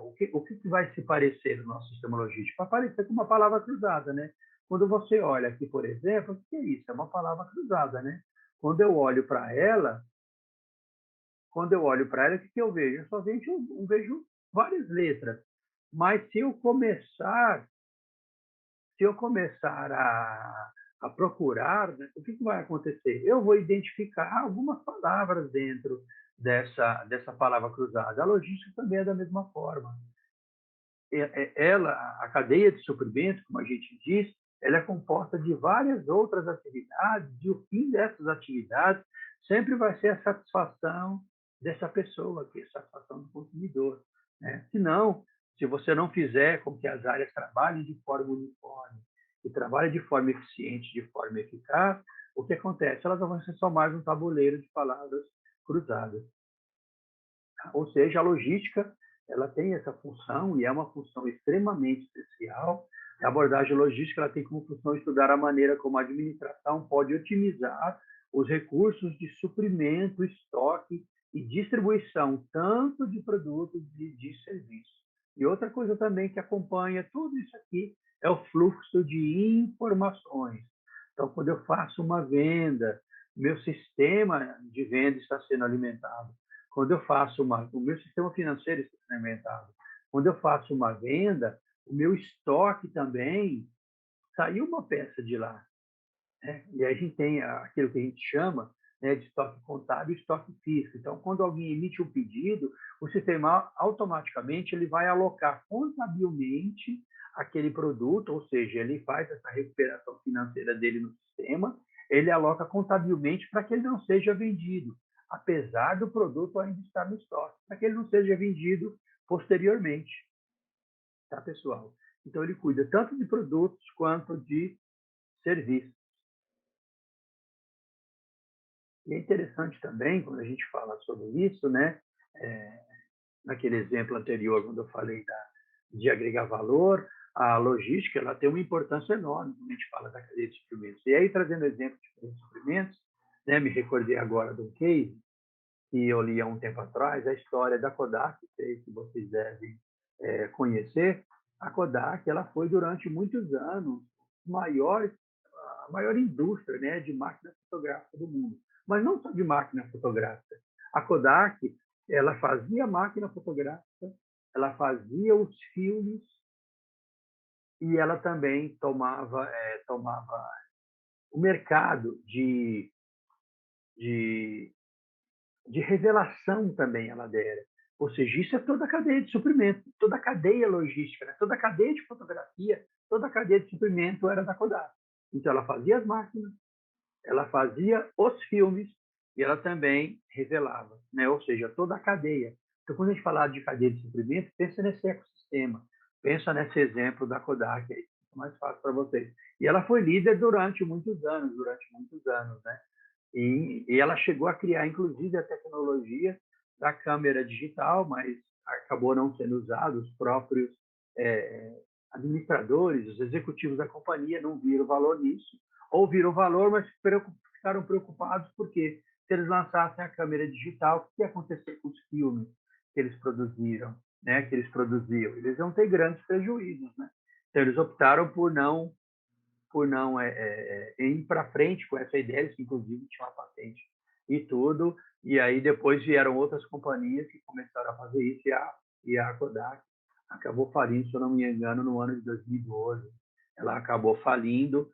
Speaker 1: o que vai se parecer no nosso sistema logístico? Vai parecer com uma palavra cruzada, né? Quando você olha aqui, por exemplo, o que é isso? É uma palavra cruzada, né? Quando eu olho para ela, o que eu vejo? Eu só vejo várias letras. Mas se eu começar a procurar, né, o que vai acontecer? Eu vou identificar algumas palavras dentro dessa palavra cruzada. A logística também é da mesma forma. Ela, a cadeia de suprimento, como a gente diz, ela é composta de várias outras atividades, e o fim dessas atividades sempre vai ser a satisfação dessa pessoa, que é a satisfação do consumidor, né? Se você não fizer com que as áreas trabalhem de forma uniforme e trabalhem de forma eficiente, de forma eficaz, o que acontece? Elas vão ser só mais um tabuleiro de palavras cruzadas. Ou seja, a logística ela tem essa função e é uma função extremamente especial. A abordagem logística ela tem como função estudar a maneira como a administração pode otimizar os recursos de suprimento, estoque e distribuição, tanto de produtos e de serviços. E outra coisa também que acompanha tudo isso aqui é o fluxo de informações. Então, quando eu faço uma venda, meu sistema de venda está sendo alimentado. Quando eu faço o meu sistema financeiro está implementado. Quando eu faço uma venda, o meu estoque também saiu uma peça de lá, né? E aí a gente tem aquilo que a gente chama, né, de estoque contábil e estoque físico. Então, quando alguém emite um pedido, o sistema automaticamente ele vai alocar contabilmente aquele produto, ou seja, ele faz essa recuperação financeira dele no sistema, ele aloca contabilmente para que ele não seja vendido, apesar do produto ainda estar no estoque, para que ele não seja vendido posteriormente, tá, pessoal? Então, ele cuida tanto de produtos quanto de serviços. E é interessante também, quando a gente fala sobre isso, né? Naquele exemplo anterior, quando eu falei de agregar valor, a logística ela tem uma importância enorme quando a gente fala da cadeia de suprimentos. E aí, trazendo exemplo de cadeia de suprimentos, né, me recordei agora de um case que eu li há um tempo atrás, a história da Kodak, que vocês devem conhecer. A Kodak ela foi, durante muitos anos, a maior indústria, né, de máquina fotográfica do mundo. Mas não só de máquina fotográfica. A Kodak ela fazia máquina fotográfica, ela fazia os filmes e ela também tomava o mercado de, de revelação também ela dera. Ou seja, isso é toda a cadeia de suprimento, toda a cadeia logística, né? Toda a cadeia de fotografia, toda a cadeia de suprimento era da Kodak. Então, ela fazia as máquinas, ela fazia os filmes e ela também revelava, né? Ou seja, toda a cadeia. Então, quando a gente fala de cadeia de suprimento, pensa nesse ecossistema, pensa nesse exemplo da Kodak, aí fica mais fácil para vocês. E ela foi líder durante muitos anos, né? E ela chegou a criar, inclusive, a tecnologia da câmera digital, mas acabou não sendo usada. Os próprios administradores, os executivos da companhia não viram valor nisso, ou viram valor, mas ficaram preocupados porque se eles lançassem a câmera digital, o que ia acontecer com os filmes que eles produziram, né, que eles produziam? Eles iam ter grandes prejuízos, né? Então, eles optaram por não ir para frente com essa ideia, que inclusive tinha uma patente e tudo, e aí depois vieram outras companhias que começaram a fazer isso, e a Kodak acabou falindo, se eu não me engano, no ano de 2012. Ela acabou falindo,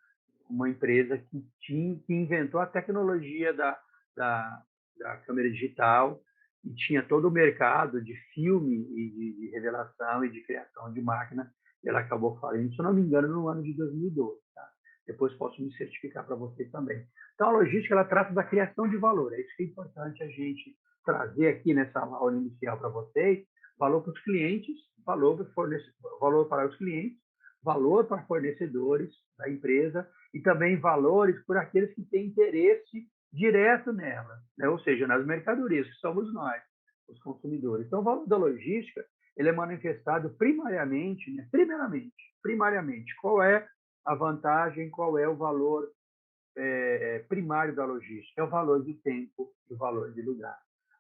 Speaker 1: uma empresa que inventou a tecnologia da, da câmera digital e tinha todo o mercado de filme e de revelação e de criação de máquina. Ela acabou falindo, se eu não me engano, no ano de 2012. Tá? Depois posso me certificar para vocês também. Então, a logística ela trata da criação de valor. É isso que é importante a gente trazer aqui nessa aula inicial para vocês. Valor para os clientes, valor para os clientes, valor para fornecedores da empresa e também valores por aqueles que têm interesse direto nela, né? Ou seja, nas mercadorias, que somos nós, os consumidores. Então, o valor da logística ele é manifestado primariamente, né? Primariamente, qual é a vantagem, qual é o valor primário da logística? É o valor de tempo e o valor de lugar.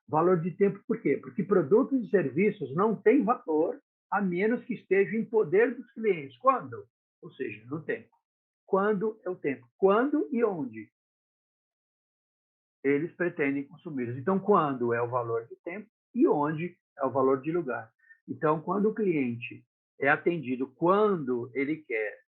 Speaker 1: Valor de tempo por quê? Porque produtos e serviços não têm valor a menos que estejam em poder dos clientes. Quando? Ou seja, no tempo. Quando é o tempo? Quando e onde eles pretendem consumi-los. Então, quando é o valor de tempo e onde é o valor de lugar. Então, quando o cliente é atendido quando ele quer,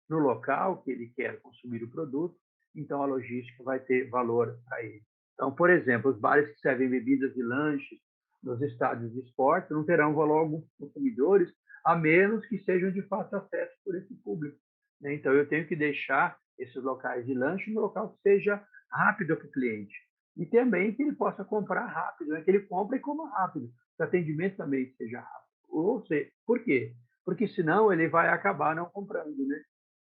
Speaker 1: no local que ele quer consumir o produto, então a logística vai ter valor para ele. Então, por exemplo, os bares que servem bebidas e lanches nos estádios de esporte não terão valor algum para os consumidores, a menos que sejam de fácil acesso por esse público, né? Então, eu tenho que deixar esses locais de lanche no local que seja rápido para o cliente. E também que ele possa comprar rápido, né? Que ele compre e coma rápido. Que o atendimento também seja rápido. Ou seja, por quê? Porque senão ele vai acabar não comprando, né?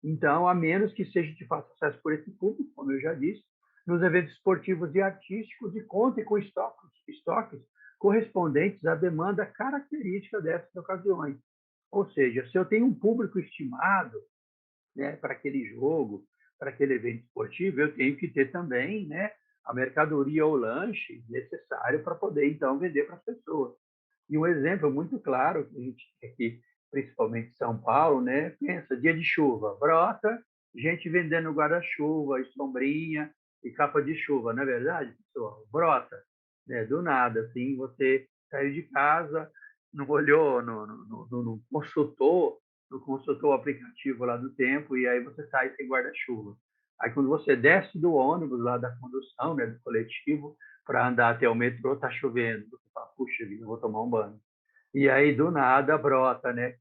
Speaker 1: Então, a menos que seja de fácil acesso por esse público, como eu já disse, nos eventos esportivos e artísticos e conte com estoques correspondentes à demanda característica dessas ocasiões. Ou seja, se eu tenho um público estimado, né, para aquele jogo, para aquele evento esportivo, eu tenho que ter também, né, a mercadoria ou lanche necessário para poder, então, vender para as pessoas. E um exemplo muito claro que a gente tem aqui, principalmente em São Paulo, né? Pensa, dia de chuva, brota, gente vendendo guarda-chuva, e sombrinha e capa de chuva, não é verdade, pessoal? Brota, né? Do nada, assim, você saiu de casa, não olhou, não consultou o aplicativo lá do tempo e aí você sai sem guarda-chuva. Aí quando você desce do ônibus lá da condução, né, do coletivo, para andar até o metrô, tá chovendo. Você fala, puxa vida, eu vou tomar um banho. E aí, do nada, brota, né?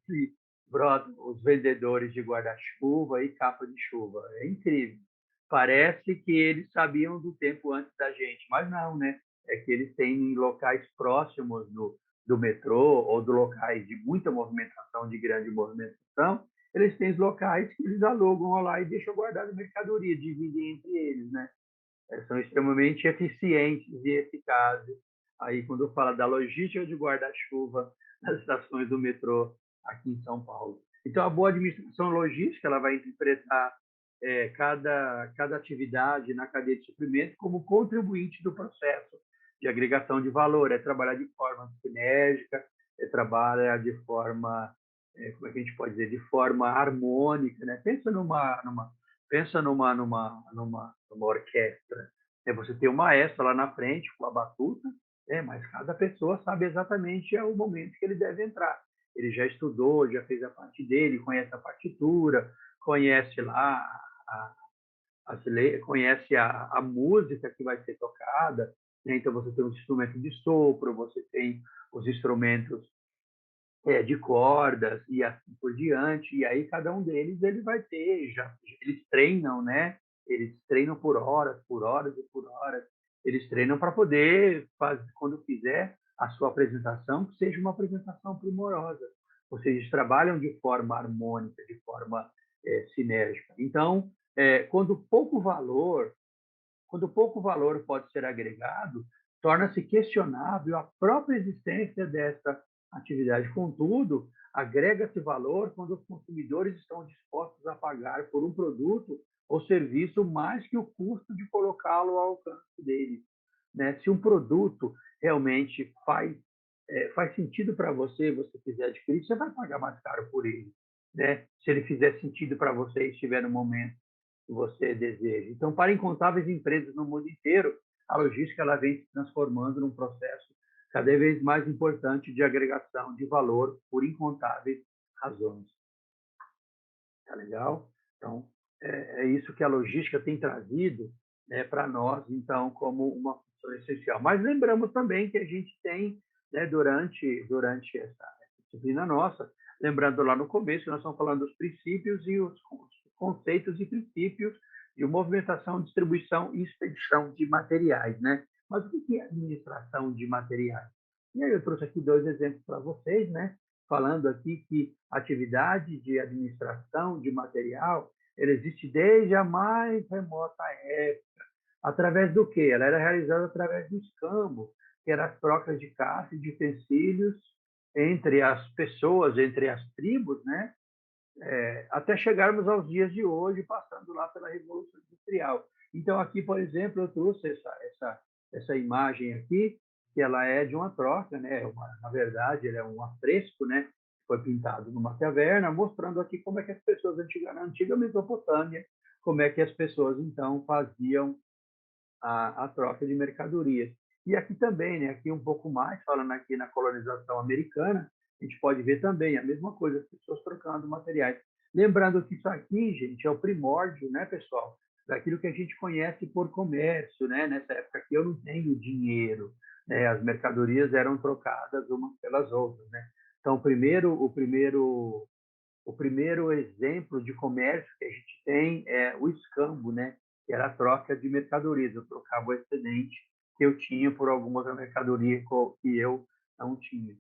Speaker 1: Brota os vendedores de guarda-chuva e capa de chuva. É incrível. Parece que eles sabiam do tempo antes da gente, mas não, né? É que eles têm locais próximos do metrô ou do locais de muita movimentação, de grande movimentação, eles têm os locais que eles alugam lá e deixam guardada mercadoria, dividem entre eles, né? São extremamente eficientes e eficazes. Aí, quando fala da logística de guarda-chuva nas estações do metrô aqui em São Paulo. Então, a boa administração logística ela vai interpretar cada atividade na cadeia de suprimento como contribuinte do processo de agregação de valor, é trabalhar de forma sinérgica, é trabalhar de forma, como é que a gente pode dizer, de forma harmônica, né? Pensa numa orquestra. Você tem um maestro lá na frente com a batuta, mas cada pessoa sabe exatamente o momento que ele deve entrar. Ele já estudou, já fez a parte dele, conhece a partitura, conhece lá conhece a música que vai ser tocada, né? Então você tem os instrumentos de sopro, você tem os instrumentos de cordas e assim por diante. E aí cada um deles ele vai ter, eles treinam, né? Eles treinam por horas e por horas. Eles treinam para poder fazer, quando fizer a sua apresentação, que seja uma apresentação primorosa. Ou seja, eles trabalham de forma harmônica, de forma sinérgica. Então, quando pouco valor pode ser agregado, torna-se questionável a própria existência dessa atividade. Contudo, agrega-se valor quando os consumidores estão dispostos a pagar por um produto ou serviço mais que o custo de colocá-lo ao alcance deles, né? Se um produto realmente faz sentido para você, você quiser adquirir, você vai pagar mais caro por ele, né? Se ele fizer sentido para você e estiver no momento que você deseja. Então, para incontáveis empresas no mundo inteiro, a logística ela vem se transformando num processo cada vez mais importante de agregação de valor por incontáveis razões. Tá legal? Então, é isso que a logística tem trazido, né, para nós, então, como uma função essencial. Mas lembramos também que a gente tem, né, durante essa disciplina nossa, lembrando lá no começo, nós estamos falando dos princípios e os conceitos e princípios de movimentação, distribuição e expedição de materiais, né? Mas o que é administração de materiais? E aí eu trouxe aqui dois exemplos para vocês, né? Falando aqui que a atividade de administração de material ela existe desde a mais remota época. Através do quê? Ela era realizada através do escambo, que eram as trocas de caça e de utensílios entre as pessoas, entre as tribos, né? Até chegarmos aos dias de hoje, passando lá pela Revolução Industrial. Então, aqui, por exemplo, eu trouxe essa imagem aqui, que ela é de uma troca, né? Na verdade, ele é um afresco, né? Foi pintado numa caverna, mostrando aqui como é que as pessoas na antiga Mesopotâmia, como é que as pessoas, então, faziam a troca de mercadorias. E aqui também, né, aqui um pouco mais, falando aqui na colonização americana, a gente pode ver também a mesma coisa, as pessoas trocando materiais. Lembrando que isso aqui, gente, é o primórdio, né, pessoal, daquilo que a gente conhece por comércio, né? Nessa época aqui eu não tenho dinheiro, né? As mercadorias eram trocadas umas pelas outras, né? Então, o primeiro exemplo de comércio que a gente tem é o escambo, né? Que era a troca de mercadorias. Eu trocava o excedente que eu tinha por alguma outra mercadoria que eu não tinha,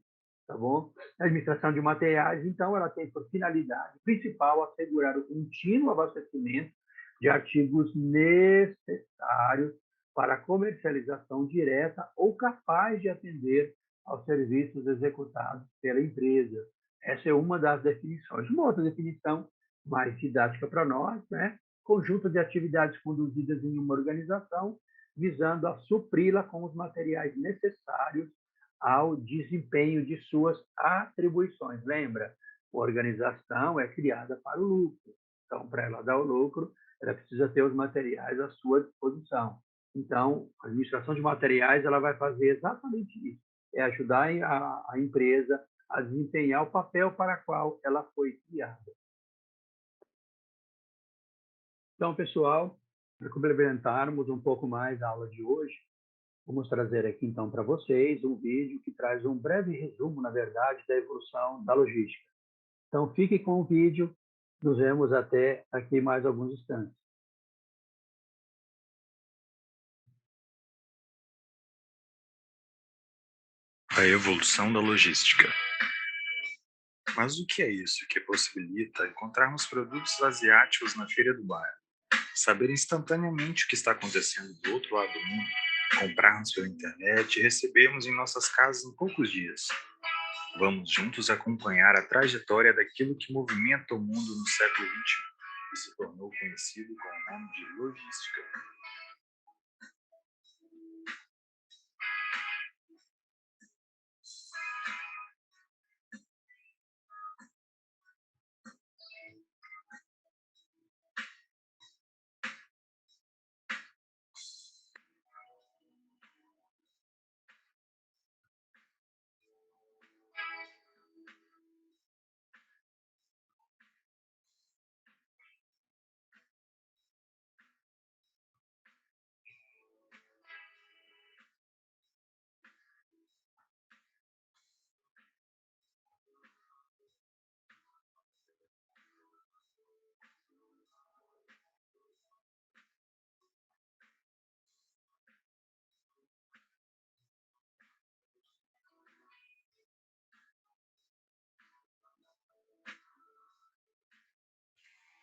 Speaker 1: tá bom? A administração de materiais, então, ela tem por finalidade principal assegurar o contínuo abastecimento de artigos necessários para a comercialização direta ou capaz de atender aos serviços executados pela empresa. Essa é uma das definições. Uma outra definição mais didática para nós, né? Conjunto de atividades conduzidas em uma organização, visando a supri-la com os materiais necessários ao desempenho de suas atribuições. Lembra? A organização é criada para o lucro. Então, para ela dar o lucro, ela precisa ter os materiais à sua disposição. Então, a administração de materiais ela vai fazer exatamente isso, é ajudar a empresa a desempenhar o papel para o qual ela foi criada. Então, pessoal, para complementarmos um pouco mais a aula de hoje, vamos trazer aqui então para vocês um vídeo que traz um breve resumo, na verdade, da evolução da logística. Então, fiquem com o vídeo, nos vemos até aqui mais alguns instantes.
Speaker 2: A evolução da logística. Mas o que é isso que possibilita encontrarmos produtos asiáticos na feira do bairro, saber instantaneamente o que está acontecendo do outro lado do mundo, comprarmos pela internet e recebermos em nossas casas em poucos dias? Vamos juntos acompanhar a trajetória daquilo que movimenta o mundo no século XXI e se tornou conhecido com o nome de logística.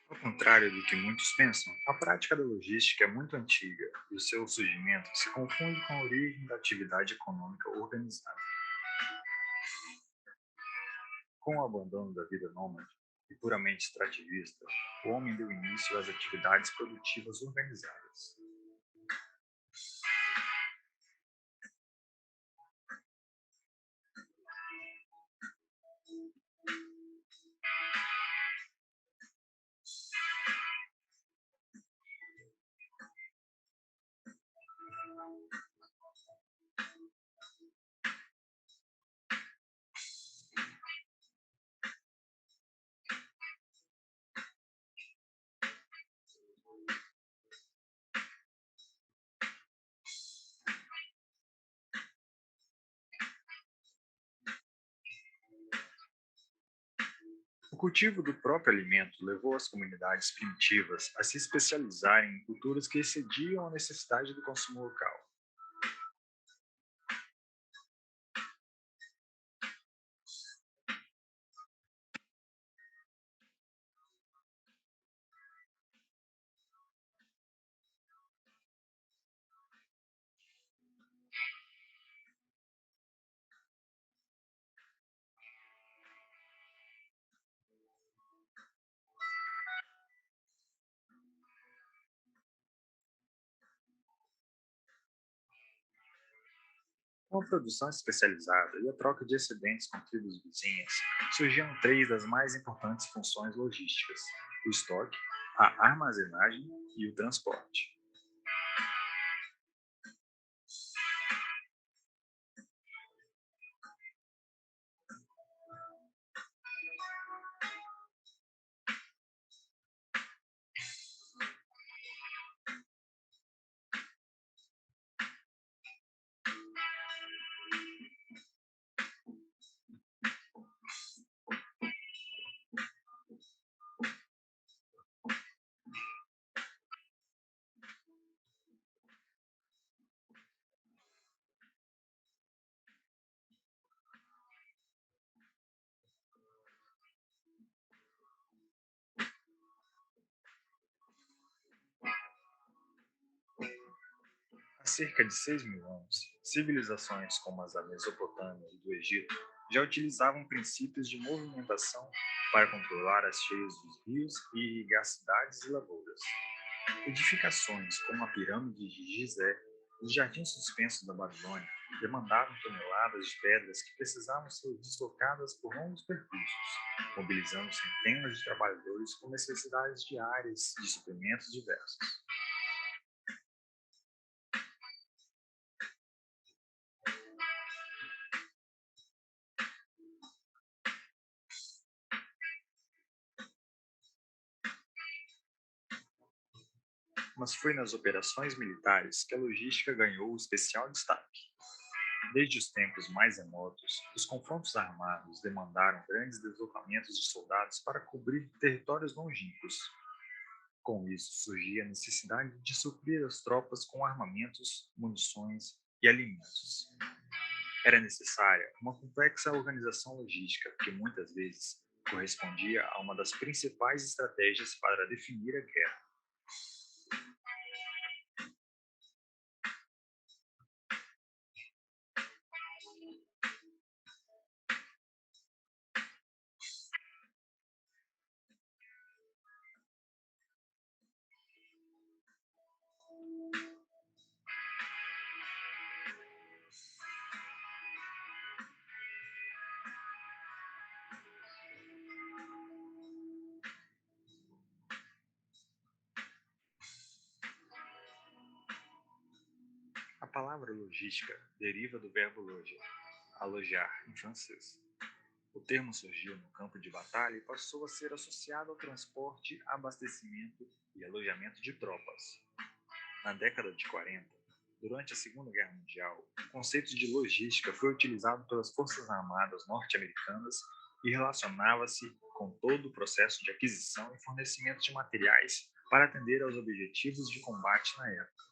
Speaker 2: Ao contrário do que muitos pensam, a prática da logística é muito antiga e o seu surgimento se confunde com a origem da atividade econômica organizada. Com o abandono da vida nômade e puramente extrativista, o homem deu início às atividades produtivas organizadas. O cultivo do próprio alimento levou as comunidades primitivas a se especializarem em culturas que excediam a necessidade do consumo local. Com a produção especializada e a troca de excedentes com tribos vizinhas, surgiram três das mais importantes funções logísticas: o estoque, a armazenagem e o transporte. Há cerca de 6.000 anos, civilizações como as da Mesopotâmia e do Egito já utilizavam princípios de movimentação para controlar as cheias dos rios e irrigar cidades e lavouras. Edificações como a pirâmide de Gizé e os jardins suspensos da Babilônia demandavam toneladas de pedras que precisavam ser deslocadas por longos percursos, mobilizando centenas de trabalhadores com necessidades diárias de suprimentos diversos. Mas foi nas operações militares que a logística ganhou especial destaque. Desde os tempos mais remotos, os confrontos armados demandaram grandes deslocamentos de soldados para cobrir territórios longínquos. Com isso, surgia a necessidade de suprir as tropas com armamentos, munições e alimentos. Era necessária uma complexa organização logística que muitas vezes correspondia a uma das principais estratégias para definir a guerra. A palavra logística deriva do verbo loger, alojar em francês. O termo surgiu no campo de batalha e passou a ser associado ao transporte, abastecimento e alojamento de tropas. Na década de 40, durante a Segunda Guerra Mundial, o conceito de logística foi utilizado pelas Forças Armadas norte-americanas e relacionava-se com todo o processo de aquisição e fornecimento de materiais para atender aos objetivos de combate na época.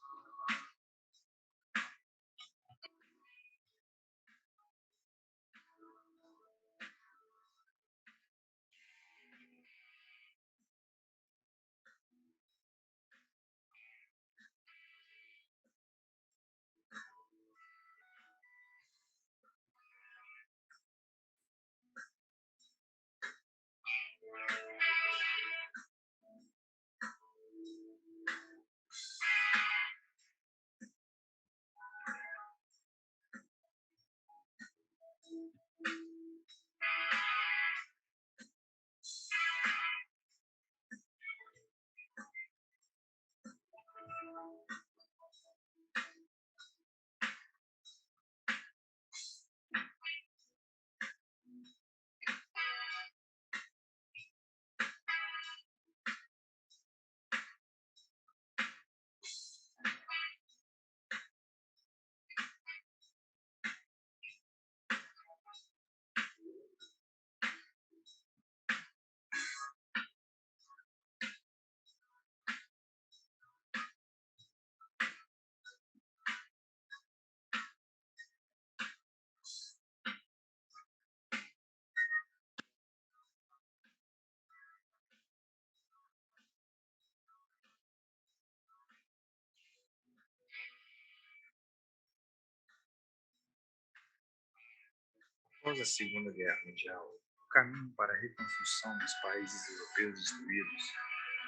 Speaker 2: Após a Segunda Guerra Mundial, o caminho para a reconstrução dos países europeus destruídos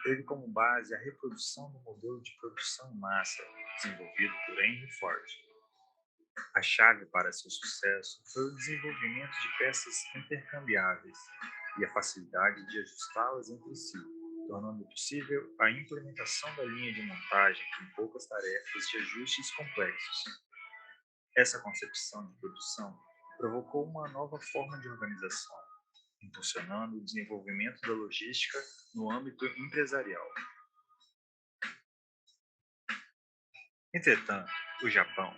Speaker 2: teve como base a reprodução do modelo de produção em massa desenvolvido por Henry Ford. A chave para seu sucesso foi o desenvolvimento de peças intercambiáveis e a facilidade de ajustá-las entre si, tornando possível a implementação da linha de montagem com poucas tarefas de ajustes complexos. Essa concepção de produção provocou uma nova forma de organização, impulsionando o desenvolvimento da logística no âmbito empresarial. Entretanto, o Japão,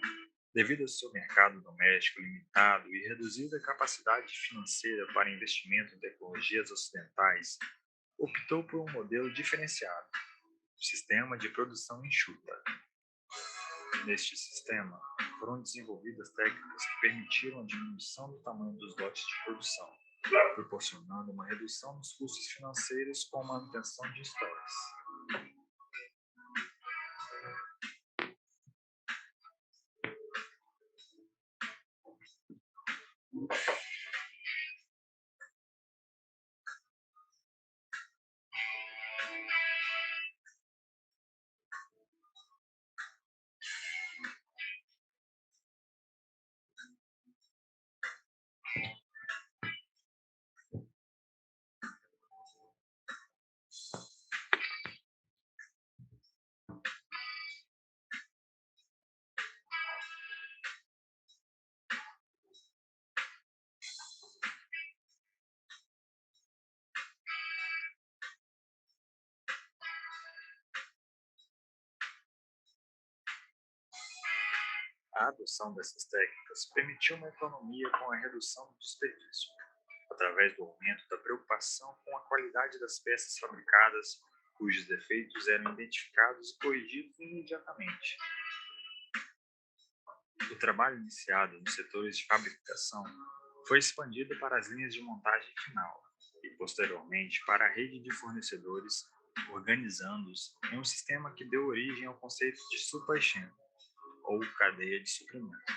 Speaker 2: devido ao seu mercado doméstico limitado e reduzida capacidade financeira para investimento em tecnologias ocidentais, optou por um modelo diferenciado, o sistema de produção enxuta. Neste sistema, foram desenvolvidas técnicas que permitiram a diminuição do tamanho dos lotes de produção, proporcionando uma redução dos custos financeiros com a manutenção de estoques. A adoção dessas técnicas permitiu uma economia com a redução do desperdício, através do aumento da preocupação com a qualidade das peças fabricadas, cujos defeitos eram identificados e corrigidos imediatamente. O trabalho iniciado nos setores de fabricação foi expandido para as linhas de montagem final e, posteriormente, para a rede de fornecedores, organizando-os em um sistema que deu origem ao conceito de supply chain, ou cadeia de suprimentos.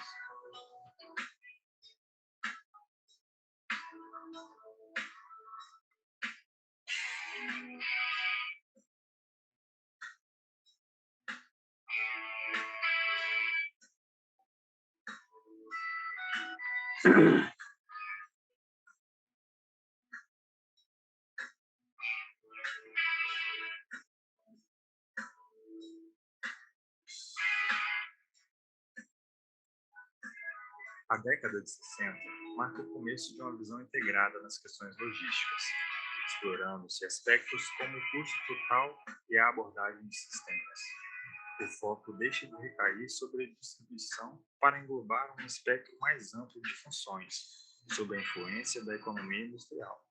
Speaker 2: A década de 60 marca o começo de uma visão integrada nas questões logísticas, explorando-se aspectos como o custo total e a abordagem de sistemas. O foco deixa de recair sobre a distribuição para englobar um espectro mais amplo de funções, sob a influência da economia industrial.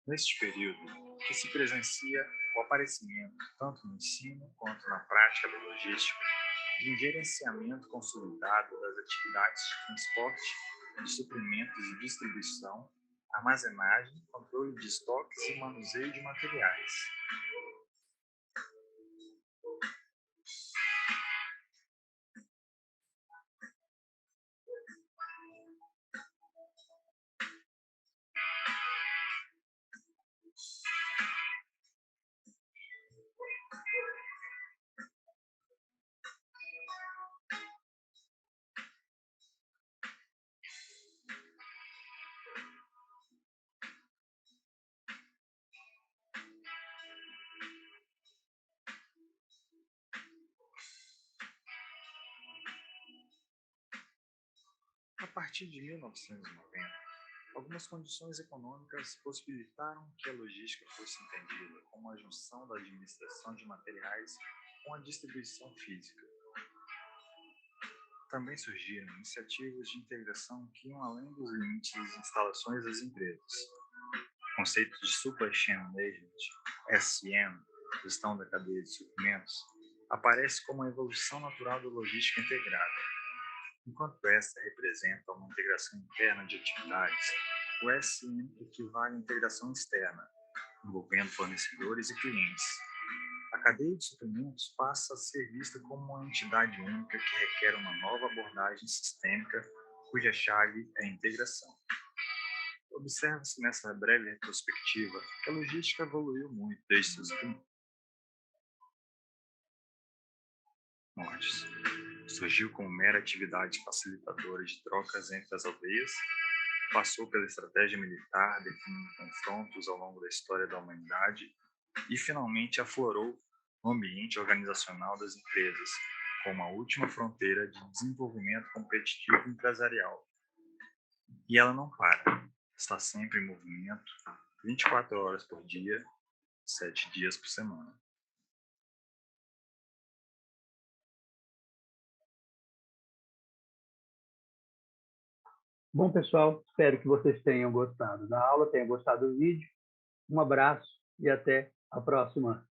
Speaker 2: Neste período, que se presencia o aparecimento, tanto no ensino quanto na prática da logística, de um gerenciamento consolidado das atividades de transporte, de suprimentos e distribuição, armazenagem, controle de estoques e manuseio de materiais. A partir de 1990, algumas condições econômicas possibilitaram que a logística fosse entendida como a junção da administração de materiais com a distribuição física. Também surgiram iniciativas de integração que iam além dos limites das instalações das empresas. O conceito de Supply Chain Management, SM, gestão da cadeia de suprimentos, aparece como a evolução natural da logística integrada. Enquanto esta representa uma integração interna de atividades, o SM equivale à integração externa, envolvendo fornecedores e clientes. A cadeia de suprimentos passa a ser vista como uma entidade única que requer uma nova abordagem sistêmica, cuja chave é a integração. Observa-se nessa breve retrospectiva que a logística evoluiu muito desde seus primórdios. Surgiu como mera atividade facilitadora de trocas entre as aldeias, passou pela estratégia militar, definindo confrontos ao longo da história da humanidade e, finalmente, aflorou no ambiente organizacional das empresas, como a última fronteira de desenvolvimento competitivo empresarial. E ela não para, está sempre em movimento, 24 horas por dia, 7 dias por semana.
Speaker 1: Bom, pessoal, espero que vocês tenham gostado da aula, tenham gostado do vídeo. Um abraço e até a próxima.